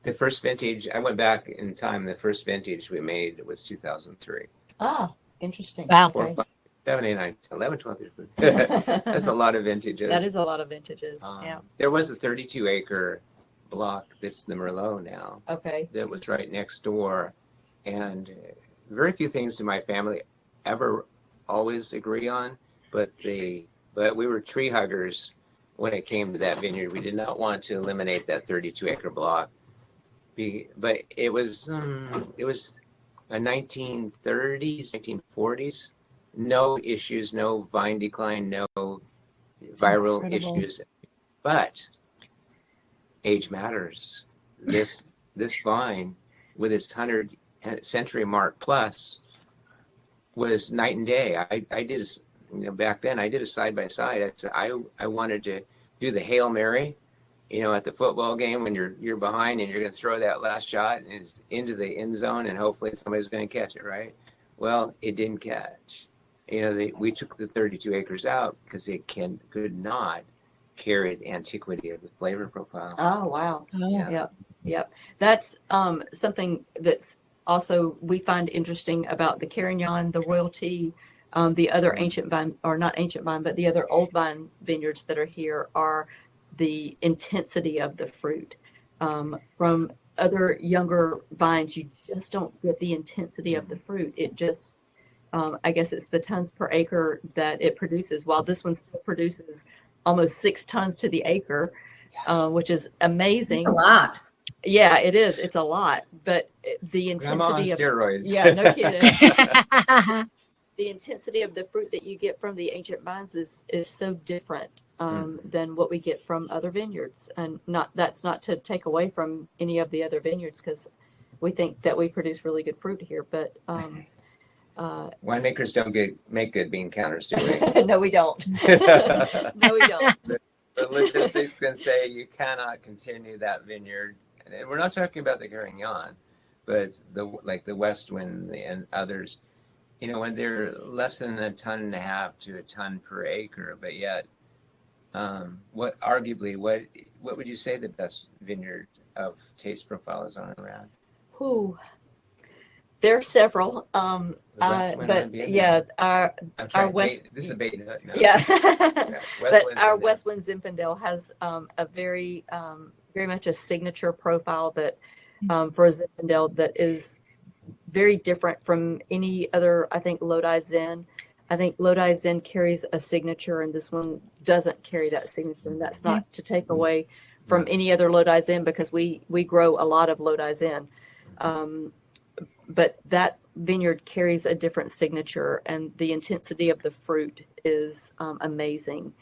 The first vintage, I went back in time. The first vintage we made was 2003. Ah, interesting. Wow. 4, Okay. 5, 7, 8, 9, 11, 12, 13. That's a lot of vintages. That is a lot of vintages. Yeah. There was a 32-acre block that's the Merlot now Okay. that was right next door. And very few things in my family ever always agree on, but we were tree huggers when it came to that vineyard. We did not want to eliminate that 32-acre block. But it was a 1930s, 1940s. No issues, no vine decline, no viral incredible. issues. But age matters. This vine with its 100 century mark plus was night and day. I did back then I did a side by side. I wanted to do the Hail Mary, at the football game when you're behind and you're going to throw that last shot and it's into the end zone and hopefully somebody's going to catch it, right? Well, it didn't catch. We took the 32 acres out because it could not carry the antiquity of the flavor profile. Oh, wow. Yeah. Yep. That's something that's also we find interesting about the Carignan, the Royalty, the other ancient vine, or not ancient vine, but the other old vine vineyards that are here are the intensity of the fruit. From other younger vines, you just don't get the intensity of the fruit. It just, I guess it's the tons per acre that it produces, while this one still produces almost 6 tons to the acre, which is amazing. It's a lot. Yeah, it is. It's a lot, but the Grandma on intensity of steroids. yeah, no kidding. The intensity of the fruit that you get from the ancient vines is so different than what we get from other vineyards, and that's not to take away from any of the other vineyards because we think that we produce really good fruit here, but Winemakers don't make good bean counters, do we? no, we don't. No, we don't. The logistics can say you cannot continue that vineyard. And we're not talking about the Carignan, but the Westwind and others, when they're less than 1.5 tons to a ton per acre, but yet what would you say the best vineyard of taste profile is on around? Who? There are several. The West Wind But might be in yeah, there. I'm trying West- this is a bait and hook. No. yeah. West But Wind's our in there. West Wind Zinfandel has a very much a signature profile that for a Zinfandel that is very different from any other. I think Lodi Zin. I think Lodi Zin carries a signature, and this one doesn't carry that signature. And that's not to take away from any other Lodi Zin, because we grow a lot of Lodi Zin. But that vineyard carries a different signature, and the intensity of the fruit is amazing.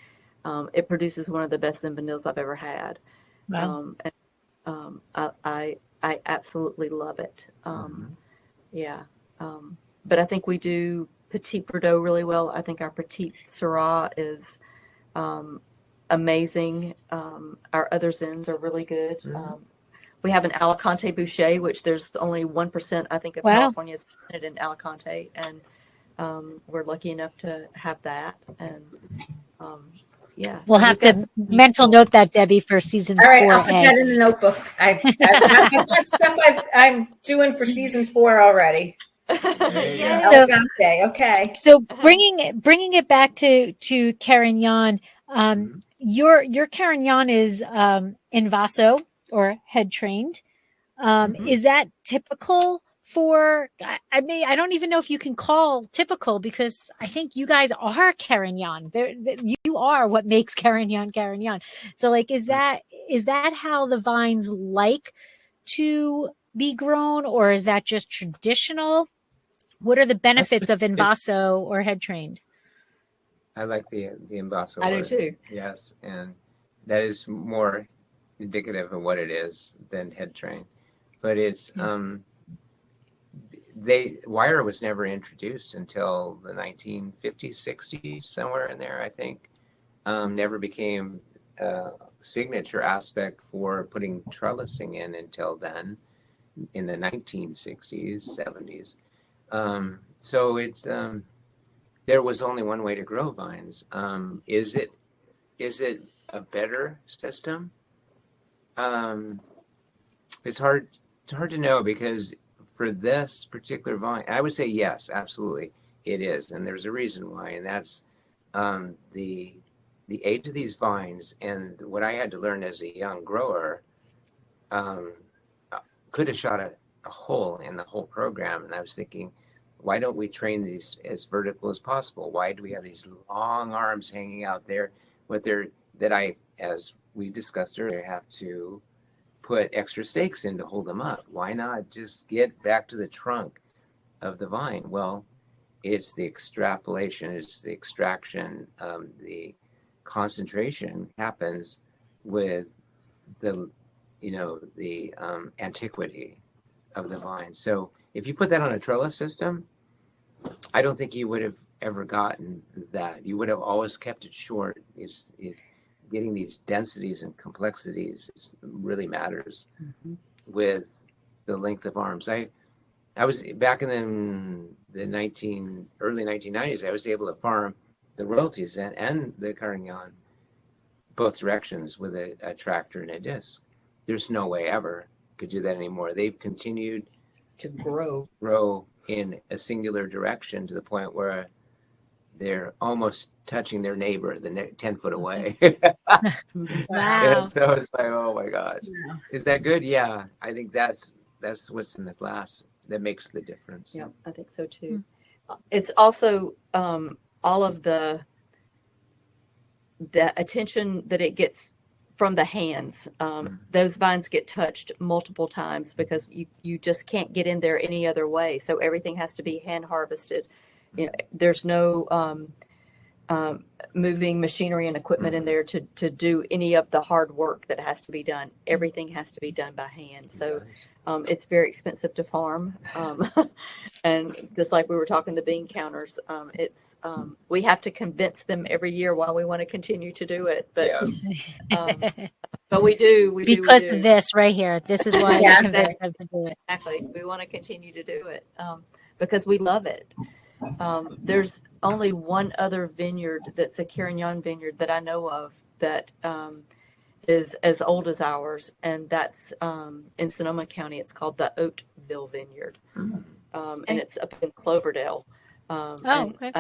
It produces one of the best Zinfandels I've ever had. Wow. I absolutely love it. Yeah. But I think we do Petit Verdot really well. I think our Petit Syrah is amazing. Our other Zins are really good. We have an Alicante Boucher, which there's only 1%, I think, of Wow. California is planted in Alicante. And we're lucky enough to have that. And yeah. We'll so have we've got to some mental note that, Debbie, for season All right, 4. I'll put that in the notebook. I've got stuff I'm doing for season 4 already. There you go. Yeah. Elegante, okay. So bringing it back to Carignan, your Carignan is Invaso or head trained. Is that typical for? I don't even know if you can call typical, because I think you guys are Carignan. You are what makes Carignan Carignan. So like, is that how the vines like to be grown, or is that just traditional? What are the benefits of Invaso or head trained? I like the Invaso. I do word. too. Yes, and that is more indicative of what it is than head trained. But it's wire was never introduced until the 1950s, 60s, somewhere in there, I think. Never became a signature aspect for putting trellising in until then, in the 1960s, 70s. So it's there was only one way to grow vines. Is it a better system? It's hard to know, because for this particular vine, I would say yes, absolutely it is, and there's a reason why, and that's the age of these vines, and what I had to learn as a young grower could have shot a hole in the whole program. And I was thinking, why don't we train these as vertical as possible? Why do we have these long arms hanging out there? As we discussed earlier, have to put extra stakes in to hold them up. Why not just get back to the trunk of the vine? Well, it's the extrapolation, it's the extraction, the concentration happens with the antiquity of the vine. So if you put that on a trellis system, I don't think you would have ever gotten that. You would have always kept it short. Getting these densities and complexities really matters with the length of arms. I was back in the early 1990s. I was able to farm the royalties and the Carignan both directions with a tractor and a disc. There's no way ever could do that anymore. They've continued to grow in a singular direction to the point where they're almost touching their neighbor 10 foot away. Wow. And so it's like, oh my God. Yeah. Is that good? Yeah. I think that's what's in the glass that makes the difference. Yeah, I think so too. It's also all of the attention that it gets from the hands. Those vines get touched multiple times because you just can't get in there any other way. So everything has to be hand harvested. There's no moving machinery and equipment in there to do any of the hard work that has to be done. Everything has to be done by hand. So it's very expensive to farm. And just like we were talking, the bean counters, we have to convince them every year why we want to continue to do it. But but we do. Because of this right here. This is why Yeah, we convinced them to do it. Exactly. We want to continue to do it because we love it. There's only one other vineyard that's a Carignan vineyard that I know of that is as old as ours, and that's in Sonoma County. It's called the Oatville Vineyard, and it's up in Cloverdale. Okay.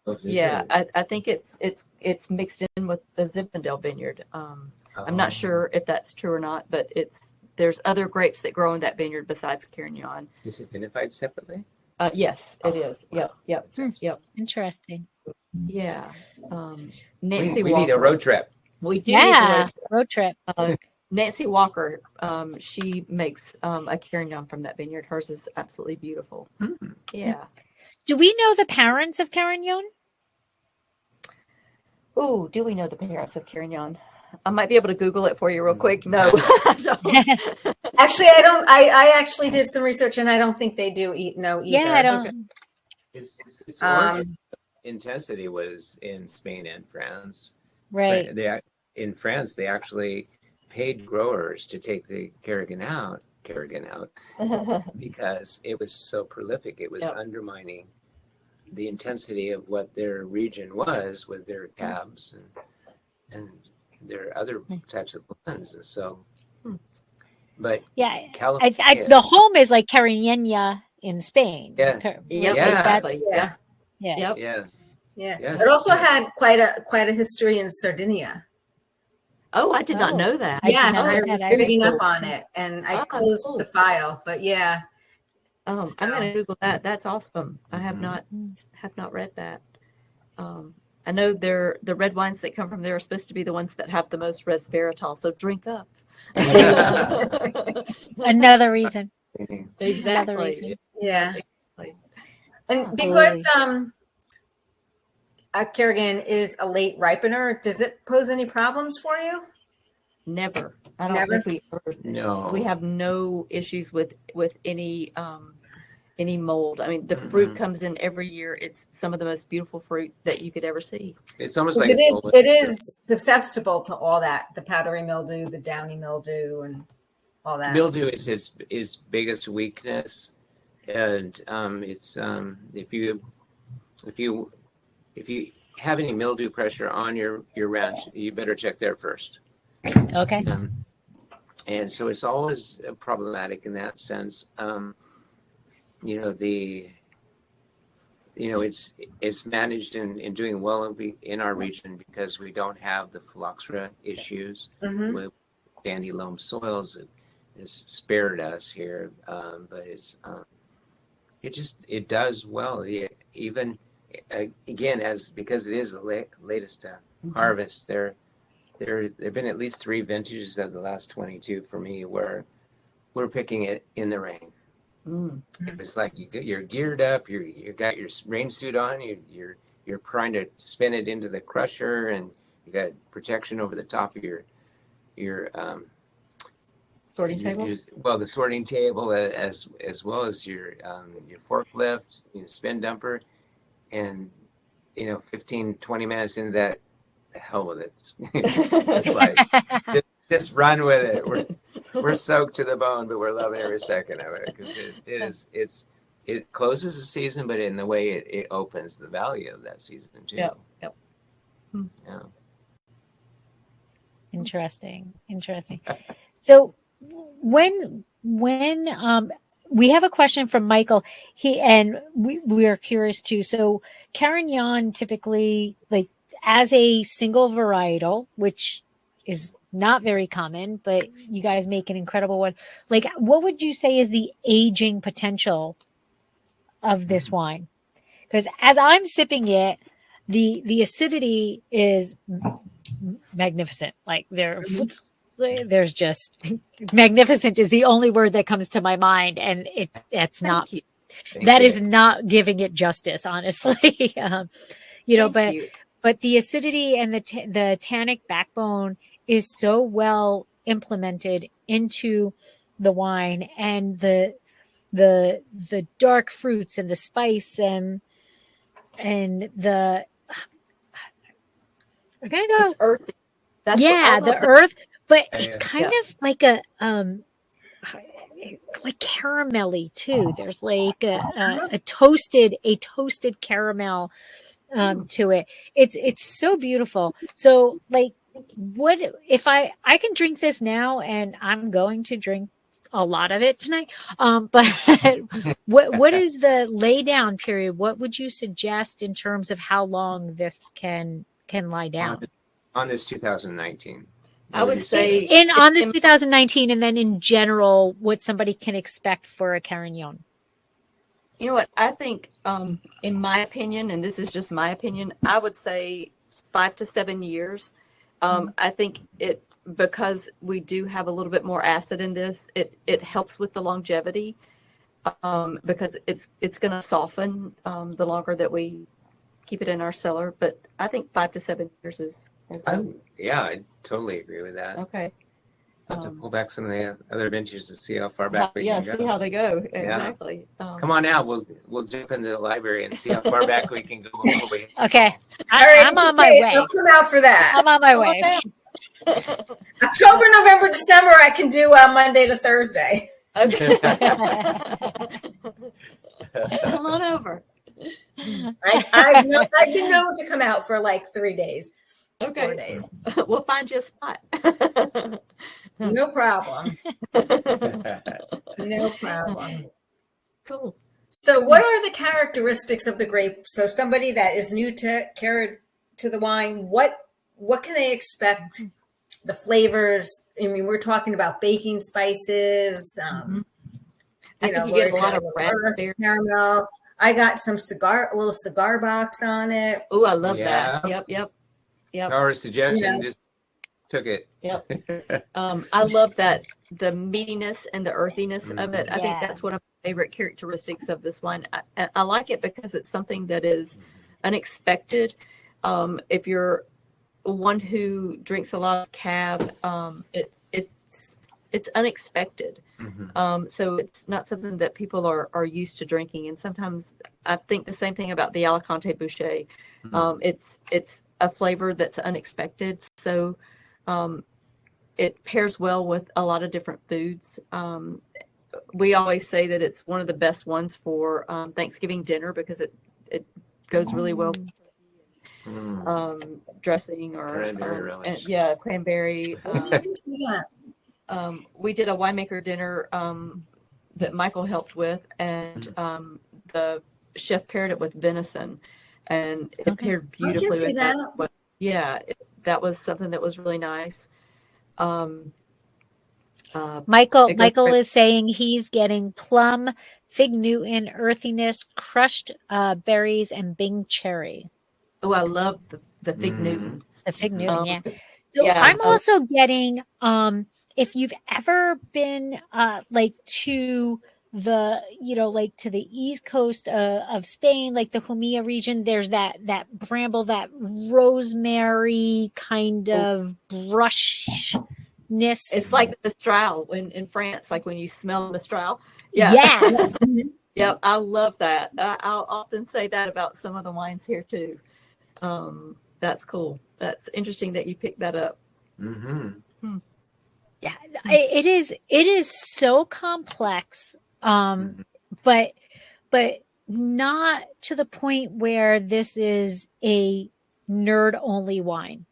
I think it's mixed in with the Zinfandel Vineyard. I'm not sure if that's true or not, but there's other grapes that grow in that vineyard besides Carignan. Is it vinified separately? Yes, it is. Yep. Interesting. Yeah. We Nancy need a Walker. road trip. We do need a Yeah, road trip. road trip. Nancy Walker, she makes a Carignan from that vineyard. Hers is absolutely beautiful. Yeah. Do we know the parents of Carignan? Ooh, do we know the parents of Carignan? I might be able to Google it for you real quick. No, I don't. Actually, I don't. I actually did some research, and I don't think they do know either. Yeah, I don't. Its origin intensity was in Spain and France. Right. In France, they actually paid growers to take the Carignan out because it was so prolific. It was undermining the intensity of what their region was with their cabs and their other types of blends. And so, but Yeah, California, the home is like Carinena in Spain. Yeah. Exactly. Yeah. Yep. yeah, It also had quite a history in Sardinia. Oh, I did not know that. Yes, know I that was either. reading up on it, and I closed cool. the file. But yeah, I'm gonna Google that. That's awesome. I have not read that. I know the red wines that come from there are supposed to be the ones that have the most resveratrol. So drink up. Another reason. Exactly. reason. yeah. Exactly. And because Carignan is a late ripener, does it pose any problems for you? Never. I don't Never? think we ever. No. We have no issues with any mold. I mean, the fruit comes in every year. It's some of the most beautiful fruit that you could ever see. It's almost 'Cause like it is susceptible to all that, the powdery mildew, the downy mildew, and all that. mildew is his biggest weakness, and it's if you have any mildew pressure on your ranch, you better check there first. Okay. And so it's always problematic in that sense. It's managed and doing well in our region because we don't have the phylloxera issues with sandy loam soils. It's spared us here, but it does well. Even again, because it is the latest harvest, there have been at least 3 vintages of the last 22 for me where we're picking it in the rain. It's like you're geared up, you got your rain suit on, you're trying to spin it into the crusher, and you got protection over the top of your Sorting table. The sorting table as well as your forklift, spin dumper, and 15-20 minutes into that, the hell with it. It's like just run with it. We're soaked to the bone, but we're loving every second of it because it closes the season, but in the way it opens the value of that season too. Yep. Yeah. Interesting. So when we have a question from Michael, we are curious too. So Carignan typically, like as a single varietal, which is not very common, but you guys make an incredible one. Like, what would you say is the aging potential of this wine? Because as I'm sipping it, the acidity is magnificent. Like there's just magnificent is the only word that comes to my mind, and it's not. That is not giving it justice, honestly. But the acidity and the tannic backbone is so well implemented into the wine, and the dark fruits and the spice and the we're gonna go It's earthy. That's the earth, but it's kind of like like caramelly too. There's like a toasted caramel to it. It's so beautiful. So like, what if I can drink this now, and I'm going to drink a lot of it tonight. But what is the lay down period? What would you suggest in terms of how long this can lie down? On this 2019. I would say on this 2019, and then in general, what somebody can expect for a Carignan. You know what? I think, in my opinion, and this is just my opinion, I would say 5 to 7 years. I think because we do have a little bit more acid in this, it helps with the longevity, because it's going to soften the longer that we keep it in our cellar. But I think 5 to 7 years is yeah, I totally agree with that. okay. I'll have to pull back some of the other vintages to see how far back we can go. See how they go. Exactly. Come on out. We'll jump into the library and see how far back we can go before we. Okay. All right, I'm on my way. I'll come out for that. I'm on my way. October, November, December, I can do Monday to Thursday. Okay. Come on over. I've been known to come out for like 3 days. 4 days. We'll find you a spot. No problem. No problem. Cool. So what are the characteristics of the grape? So somebody that is new to the wine, what can they expect? The flavors, I mean, we're talking about baking spices, I think you get a lot of raspberry caramel. I got a little cigar box on it. Oh, I love that. Yep. Our suggestion, just took it. Yep. I love that, the meatiness and the earthiness of it. I think that's one of my favorite characteristics of this wine. I like it because it's something that is unexpected. If you're one who drinks a lot of cab, it's unexpected. So it's not something that people are used to drinking. And sometimes I think the same thing about the Alicante Boucher. It's a flavor that's unexpected. So it pairs well with a lot of different foods. We always say that it's one of the best ones for Thanksgiving dinner because it goes really well with dressing or Cranberry relish. Cranberry. We did a winemaker dinner that Michael helped with, and the chef paired it with venison, and it paired beautifully with that. That was something that was really nice. Michael is saying he's getting plum, fig Newton, earthiness, crushed berries, and Bing cherry. Oh, I love the fig Newton. The fig Newton, yeah. So I'm also getting, if you've ever been like to the, like to the east coast of Spain, like the Jumilla region, there's that bramble, that rosemary kind of brushness. It's like the Mistral in France, like when you smell Mistral. Yeah. Yes. Yep, I love that. I'll often say that about some of the wines here too. That's cool. That's interesting that you picked that up. Yeah, it is so complex, but not to the point where this is a nerd only wine.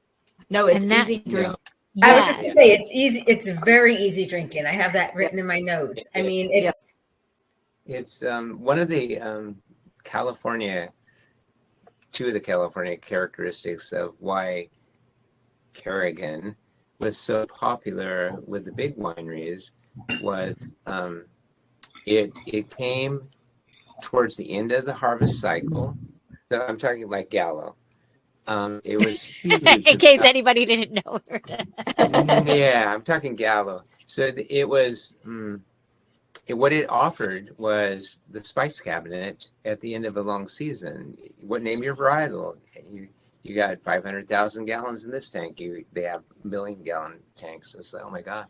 No, it's easy drinking. Yes. I was just gonna say it's easy. It's very easy drinking. I have that written in my notes. I mean, it's one of the two of the California characteristics of why Carignan was so popular with the big wineries was it came towards the end of the harvest cycle. So I'm talking like Gallo. It was huge. In case anybody didn't know. Yeah, I'm talking Gallo. So it was what it offered was the spice cabinet at the end of a long season. What name your varietal? You got 500,000 gallons in this tank. They have 1 million gallon tanks. It's like, oh my God.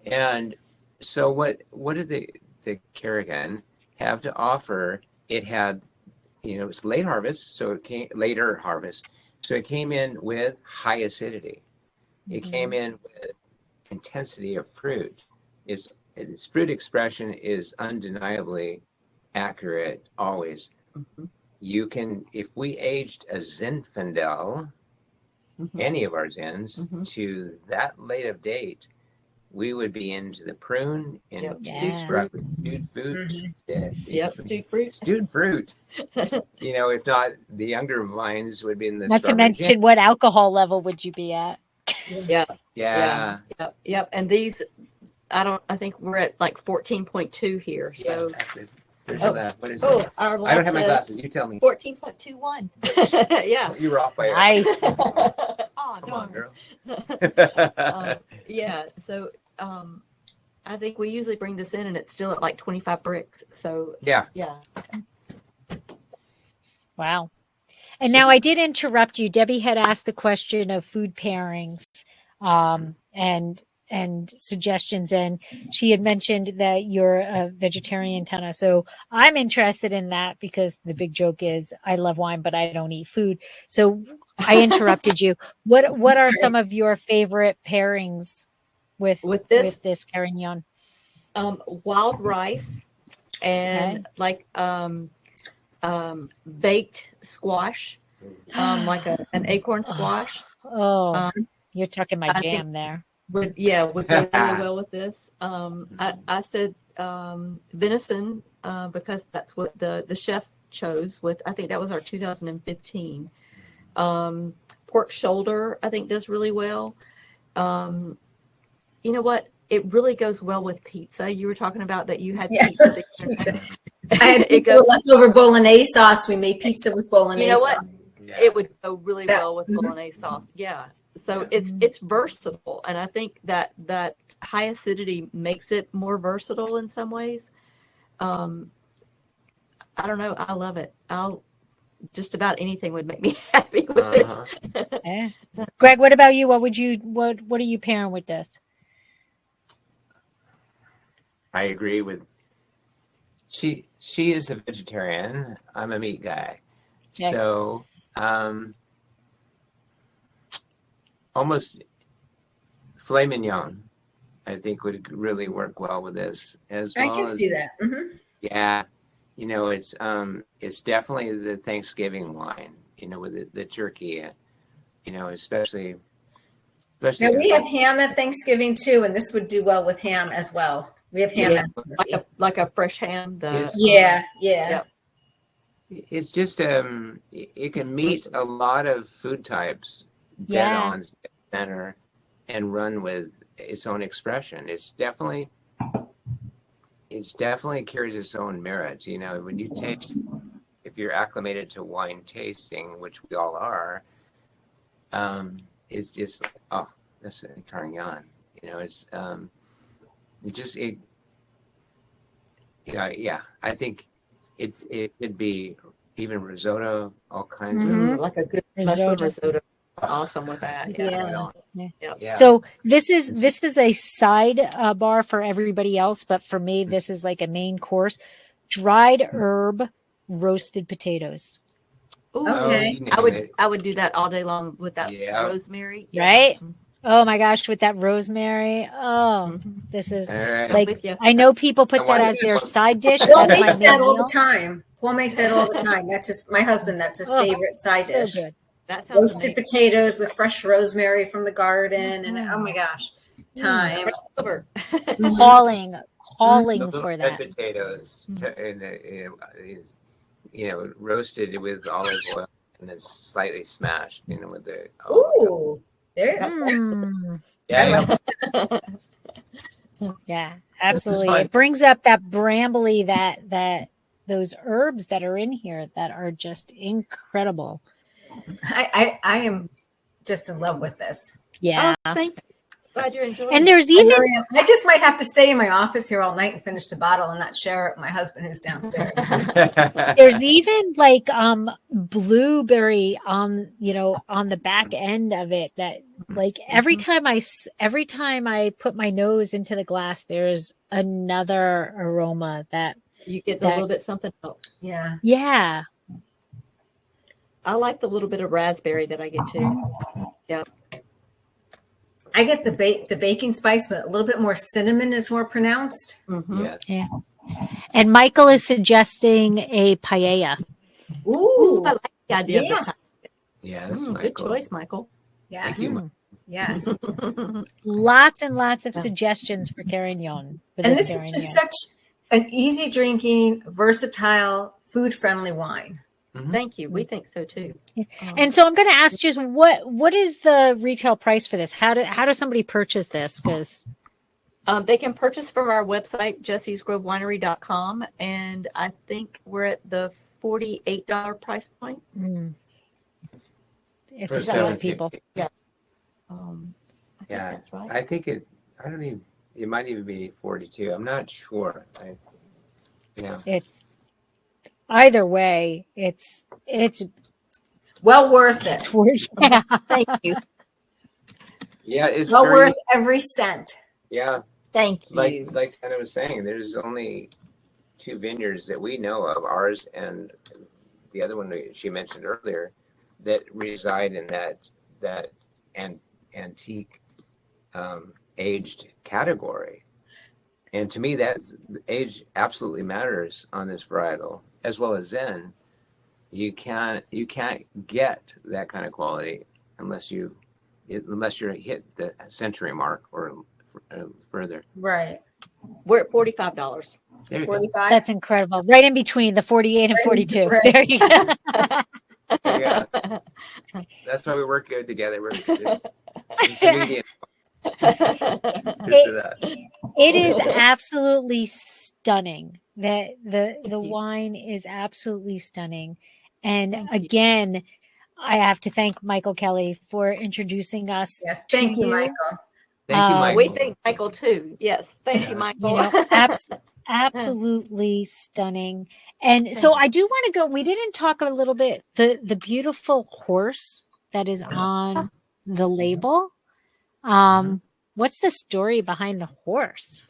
And so what did the Carignan have to offer? It had, it was late harvest, so it came later harvest. So it came in with high acidity. It came in with intensity of fruit. its fruit expression is undeniably accurate always. You can, if we aged a Zinfandel, any of our Zins, to that late of date, we would be into the prune and stewed fruit. Stewed fruit. Stewed fruit. Stewed fruit. You know, if not, the younger vines would be in the Not to strawberry mention, jam. what alcohol level would you be at? Yeah. Yep. And these, I think we're at like 14.2 here. So There's Oh. what is oh, it? our I don't have my says glasses. You tell me. 14.21. Yeah. You were off by Nice. Oh, Come on, girl. Yeah. So I think we usually bring this in and it's still at like 25 bricks. So Yeah. Wow. And now I did interrupt you. Debbie had asked the question of food pairings and suggestions, and she had mentioned that you're a vegetarian, Tana. So I'm interested in that because the big joke is I love wine, but I don't eat food. So I interrupted you. What are some of your favorite pairings with this Carignan? Wild rice and like baked squash, like an acorn squash. Oh, you're talking my I jam think- there. Would go really well with this. I said venison because that's what the chef chose with. I think that was our 2015. Pork shoulder, I think, does really well. You know what? It really goes well with pizza. You were talking about that you had pizza. Pizza. I had pizza with leftover bolognese sauce. We made pizza with bolognese You know what? sauce. Yeah. It would go really well with bolognese sauce. Yeah. So it's versatile, and I think that high acidity makes it more versatile in some ways. I don't know. I love it. Just about anything would make me happy with it. Yeah. Greg, what about you? What are you pairing with this? I agree with. She is a vegetarian. I'm a meat guy. Yeah. So almost filet mignon, I think, would really work well with this as well. I can see that. Yeah, you know, it's definitely the Thanksgiving wine. You know, with the turkey. You know, especially. Now we have ham at Thanksgiving too, and this would do well with ham as well. We have ham. Like a fresh ham. Yeah. It's just it can meet a lot of food types dead on center and run with its own expression. It's definitely carries its own merit. You know, when you taste, if you're acclimated to wine tasting, which we all are, it's just like, oh, that's a Carignan. You know, it's I think it could be even risotto, all kinds of. like a good risotto. Awesome with that. Yeah. So this is a side bar for everybody else, but for me, this is like a main course. Dried herb roasted potatoes. Ooh, Okay. I would do that all day long with that rosemary. Right? Oh my gosh, with that rosemary. Oh, this is like, I know people put that as their side dish. Paul That's my makes main that all meal. the time. Paul makes that all the time. That's my husband. That's his favorite side So dish. good. That sounds Roasted potatoes with fresh rosemary from the garden, and oh my gosh, time. over. Calling Little for red that. potatoes, roasted with olive oil and then slightly smashed, with the. Ooh, there. Mm. Yeah. Yeah, absolutely. fun. It brings up that brambly, that those herbs that are in here that are just incredible. I am just in love with this. Yeah. Oh, thank you. Glad you're enjoying And it. there's I even really am. I just might have to stay in my office here all night and finish the bottle and not share it with my husband who's downstairs. there's even like blueberry on the back end of it that like every time I put my nose into the glass, there's another aroma that You get a little bit something else. Yeah. I like the little bit of raspberry that I get too. Yeah. I get the baking spice, but a little bit more cinnamon is more pronounced. Mhm. Yes. Yeah. And Michael is suggesting a paella. Ooh, Ooh, I like the idea of the yes, Yes, good Michael. choice, Michael. yes, Thank you, Mm. yes. Lots and lots of Yeah. suggestions for Carignan. For And this this is just Carignan. such an easy drinking, versatile, food friendly wine. Thank you. We think so too. And so I'm going to ask just what is the retail price for this? How does somebody purchase this? Because They can purchase from our website, jessiesgrovewinery.com, and I think we're at the $48 price point. it's For a steal, people. I think Yeah, that's right. I think it might even be 42. I'm not sure. Yeah. It's either way. It's Well worth it. it's worth. Yeah. Thank you. Yeah, it's Well very, worth every cent. yeah, Thank you. like Tana was saying, there's only 2 vineyards that we know of, ours and the other one that she mentioned earlier, that reside in that antique aged category. And to me, that age absolutely matters on this varietal, as well as Zen. You can't get that kind of quality unless you're hit the century mark or further. Right. We're at $45. There you go. 45. That's incredible. Right in between the 48 and 42. Right. There you go. Yeah. That's why we work good together. It's a median. Just to that. It is absolutely stunning. The wine is absolutely stunning. And Thank you. again, I have to thank Michael Kelly for introducing us. Yes. to Thank you, Michael. Thank you, Michael. We thank Michael too. Yes. Thank you, Michael. You know, absolutely stunning. And so I do want to go. We didn't talk a little bit the beautiful horse that is on the label. What's the story behind the horse?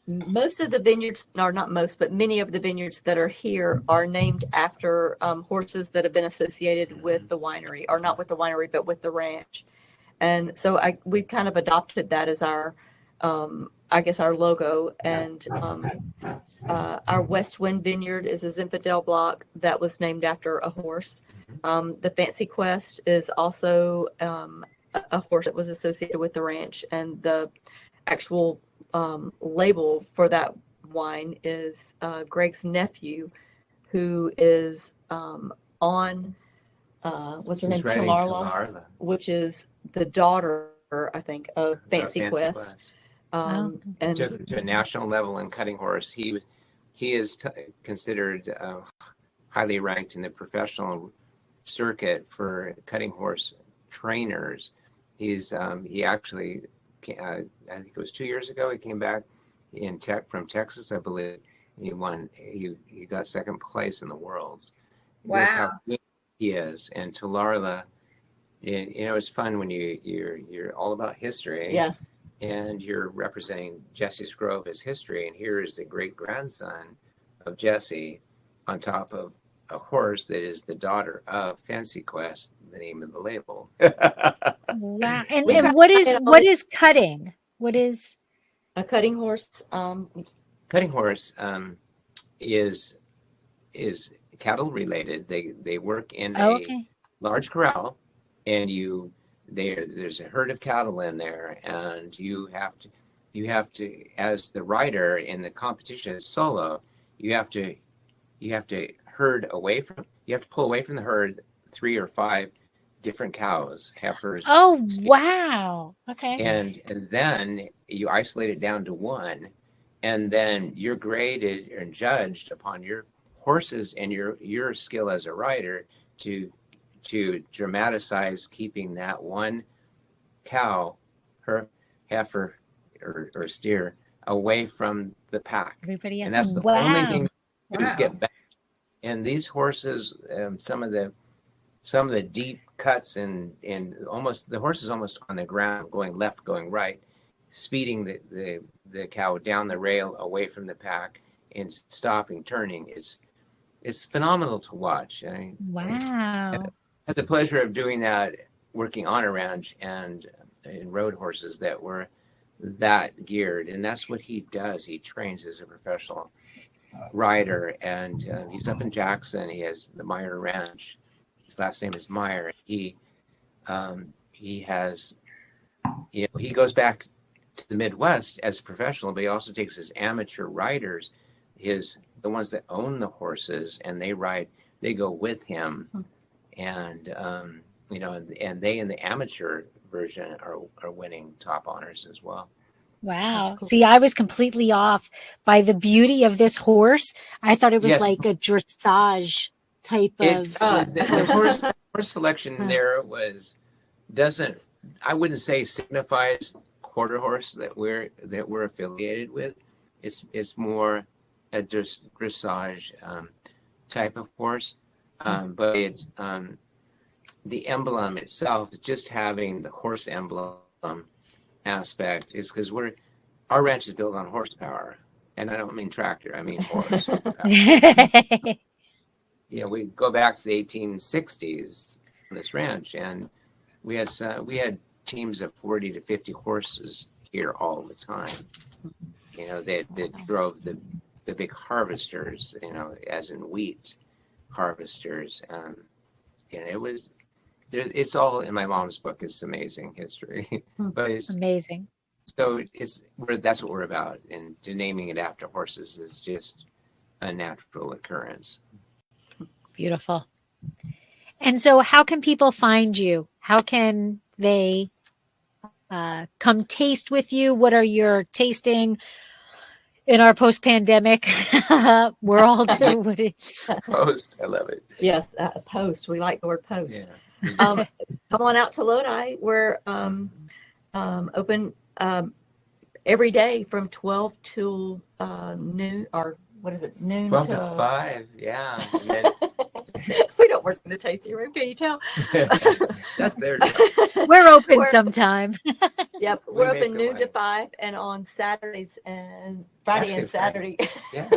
Most of the vineyards, or not most, but many of the vineyards that are here are named after horses that have been associated with the winery, or not with the winery, but with the ranch. And so we've kind of adopted that as our, I guess, our logo. And our West Wind Vineyard is a Zinfandel block that was named after a horse. The Fancy Quest is also a horse that was associated with the ranch, and the actual label for that wine is Greg's nephew, who is on what's her name, He's writing Talarla, which is the daughter, I think, of Fancy Quest. And To a national level in cutting horse, he is considered highly ranked in the professional circuit for cutting horse trainers. He actually, I think it was 2 years ago, he came back from Texas, I believe. He won. He got second place in the Worlds. Wow. That's how good he is. And Talarla, it's fun when you're all about history. yeah, And you're representing Jessie's Grove as history, and here is the great grandson of Jessie on top of a horse that is the daughter of Fancy Quest, the name of the label. Wow. And We try what to is get all what the- is cutting? What is a cutting horse. Cutting horse is cattle related. They work in a okay. large corral, and there's a herd of cattle in there, and you have to as the rider in the competition as solo, you have to pull away from the herd 3 or 5 different cows, heifers. Oh wow. Okay. And then you isolate it down to 1, and then you're graded and judged upon your horses and your skill as a rider to dramatize keeping that one cow, her heifer or steer, away from the pack. Everybody else. And that's the wow. only thing you do is Wow. get back. And these horses, some of the deep cuts and almost the horse is almost on the ground, going left, going right, speeding the cow down the rail away from the pack and stopping, turning. It's phenomenal to watch. I Wow. had the pleasure of doing that working on a ranch and in road horses that were that geared, and that's what he does. He trains as a professional rider, and he's up in Jackson. He has the Meyer Ranch. His last name is Meyer. He has, he goes back to the Midwest as a professional, but he also takes his amateur riders, the ones that own the horses, and they go with him, and and they in the amateur version are winning top honors as well. Wow. Cool. See, I was completely off by the beauty of this horse. I thought it was Yes. like a dressage type of The horse selection there I wouldn't say signifies quarter horse that we're affiliated with. It's more a dressage type of horse, but it's the emblem itself, just having the horse emblem aspect, is because our ranch is built on horsepower, and I don't mean tractor, I mean horse. We go back to the 1860s on this ranch, and we had teams of 40 to 50 horses here all the time. That drove the big harvesters, as in wheat harvesters. It's all in my mom's book. It's amazing history, but it's amazing. So that's what we're about, and naming it after horses is just a natural occurrence. Beautiful. And so how can people find you? How can they come taste with you? What are your tasting in our post-pandemic world? Post, I love it. Yes, post. We like the word post. Yeah. Come on out to Lodi. We're open every day from 12 till noon, or what is it? Noon 12 to to 5, yeah. And then, we don't work in the tasting room, can you tell? that's their job. We're open sometime. Yep, We we're make open the noon to wine. 5, and on Saturdays and Friday and Actually, Saturday. Yeah.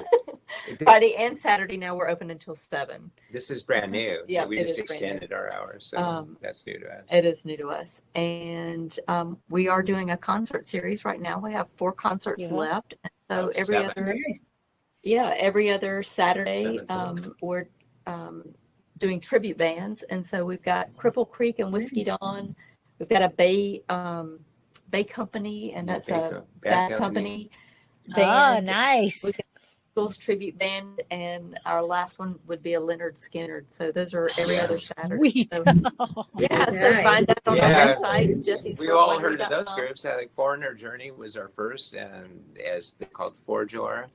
Friday and Saturday now we're open until 7. This is brand new. Yeah, We it just is brand new. extended our hours, so that's new to us. It is new to us. And we are doing a concert series right now. We have 4 concerts left. And so every 7. other Nice. every other Saturday, 7. we're doing tribute bands. And so we've got Cripple Creek and Whiskey Dawn. We've got a Bay Company, and that's a bad company Oh, band. nice. We've got Eagles tribute band, and our last one would be a Leonard Skinner. So those are every other Saturday. Sweet. So, yeah, so Nice. find that on Yeah. our website, Jessie's. We all heard of those groups. I think Foreigner Journey was our first, and as they called Forjor,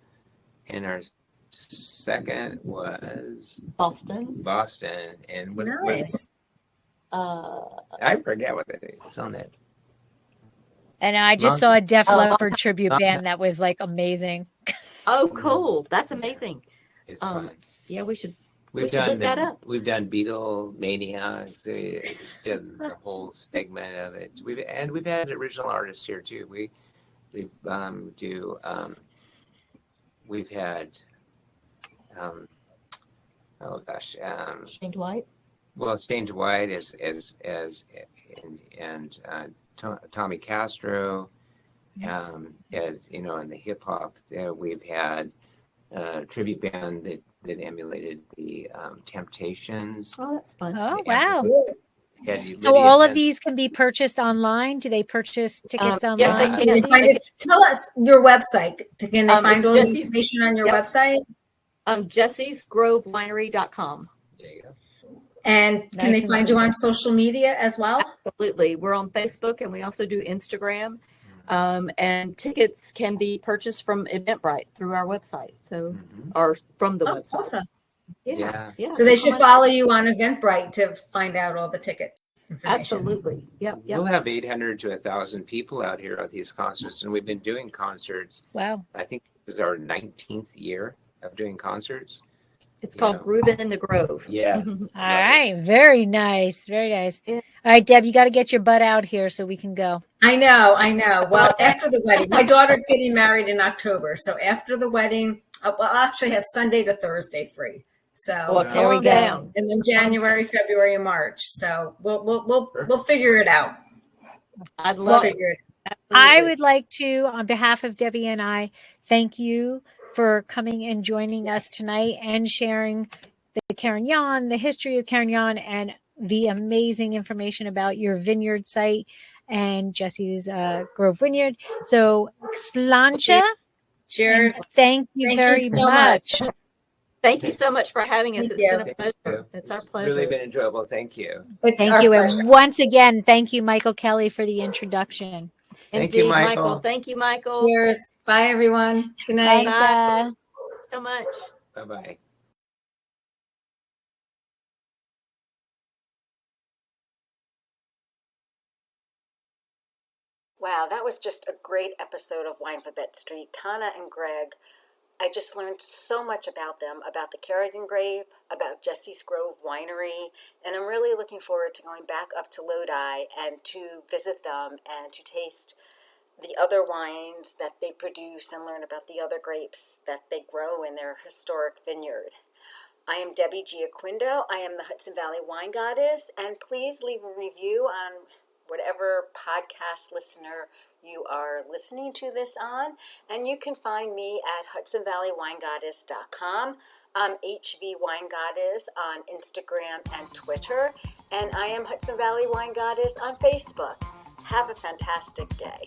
and our second was Boston. and Nice. I forget what they it's on that. And I just saw a Def Leppard tribute band that was like amazing. Oh, cool. That's amazing. It's fun. Yeah, we should We've should look that up. We've done Beatle Mania, done the whole segment of it. We've had original artists here too. We've had Shane Dwight. well, Stage White and Tommy Castro, as in the hip hop. We've had a tribute band that emulated the Temptations. Oh, that's fun. Oh, wow. So Lydia all of has- these can be purchased online? Do they purchase tickets online? yes, they Can they find it? Tell us your website. Can they find it's all the Jessie's- information on your Yep. website? Jessie'sGroveWinery.com. There you go. And can Nice they and find you simple. on social media as well? Absolutely. We're on Facebook, and we also do Instagram. And tickets can be purchased from Eventbrite through our website. So, Mhm. or from the Oh, website. awesome. Yeah. So they come should on. follow you on Eventbrite to find out all the tickets information. Absolutely. Yep. We'll have 800 to 1,000 people out here at these concerts, and we've been doing concerts. Wow. I think this is our 19th year of doing concerts. It's called Yeah. Groovin' in the Grove. Yeah. All right. Very nice. Very nice. Yeah. All right, Deb, you got to get your butt out here so we can go. I know. Well, after the wedding, my daughter's getting married in October. So after the wedding, I'll actually have Sunday to Thursday free. So Well, There come we on go. down. and then January, February, and March. So we'll figure it out. I'd We'll love it. figure it. I Absolutely. would like to, on behalf of Debbie and I, thank you for coming and joining us tonight and sharing the Carignan, the history of Carignan, and the amazing information about your vineyard site and Jessie's Grove Vineyard. So, Slancha, and Cheers. thank you Thank you very so much. much. Thank you so much for having us. Thank It's you. been a Thank pleasure. you. It's our Really pleasure. been enjoyable. Thank you. It's Thank our you. pleasure. And once again, thank you, Michael Kelly, for the introduction. Thank you, Indeed, Michael. Thank you, Michael. Cheers. Bye, everyone. Good night. Bye. So much. Bye-bye. Wow, that was just a great episode of Winephabet Street. Tana and Greg, I just learned so much about them, about the Carignan grape, about Jessie's Grove Winery, and I'm really looking forward to going back up to Lodi and to visit them and to taste the other wines that they produce and learn about the other grapes that they grow in their historic vineyard. I am Debbie Giaquindo. I am the Hudson Valley Wine Goddess, and please leave a review on whatever podcast listener you are listening to this on. And you can find me at hudsonvalleywinegoddess.com. I'm HV Wine Goddess on Instagram and Twitter, and I am Hudson Valley Wine Goddess on Facebook. Have a fantastic day.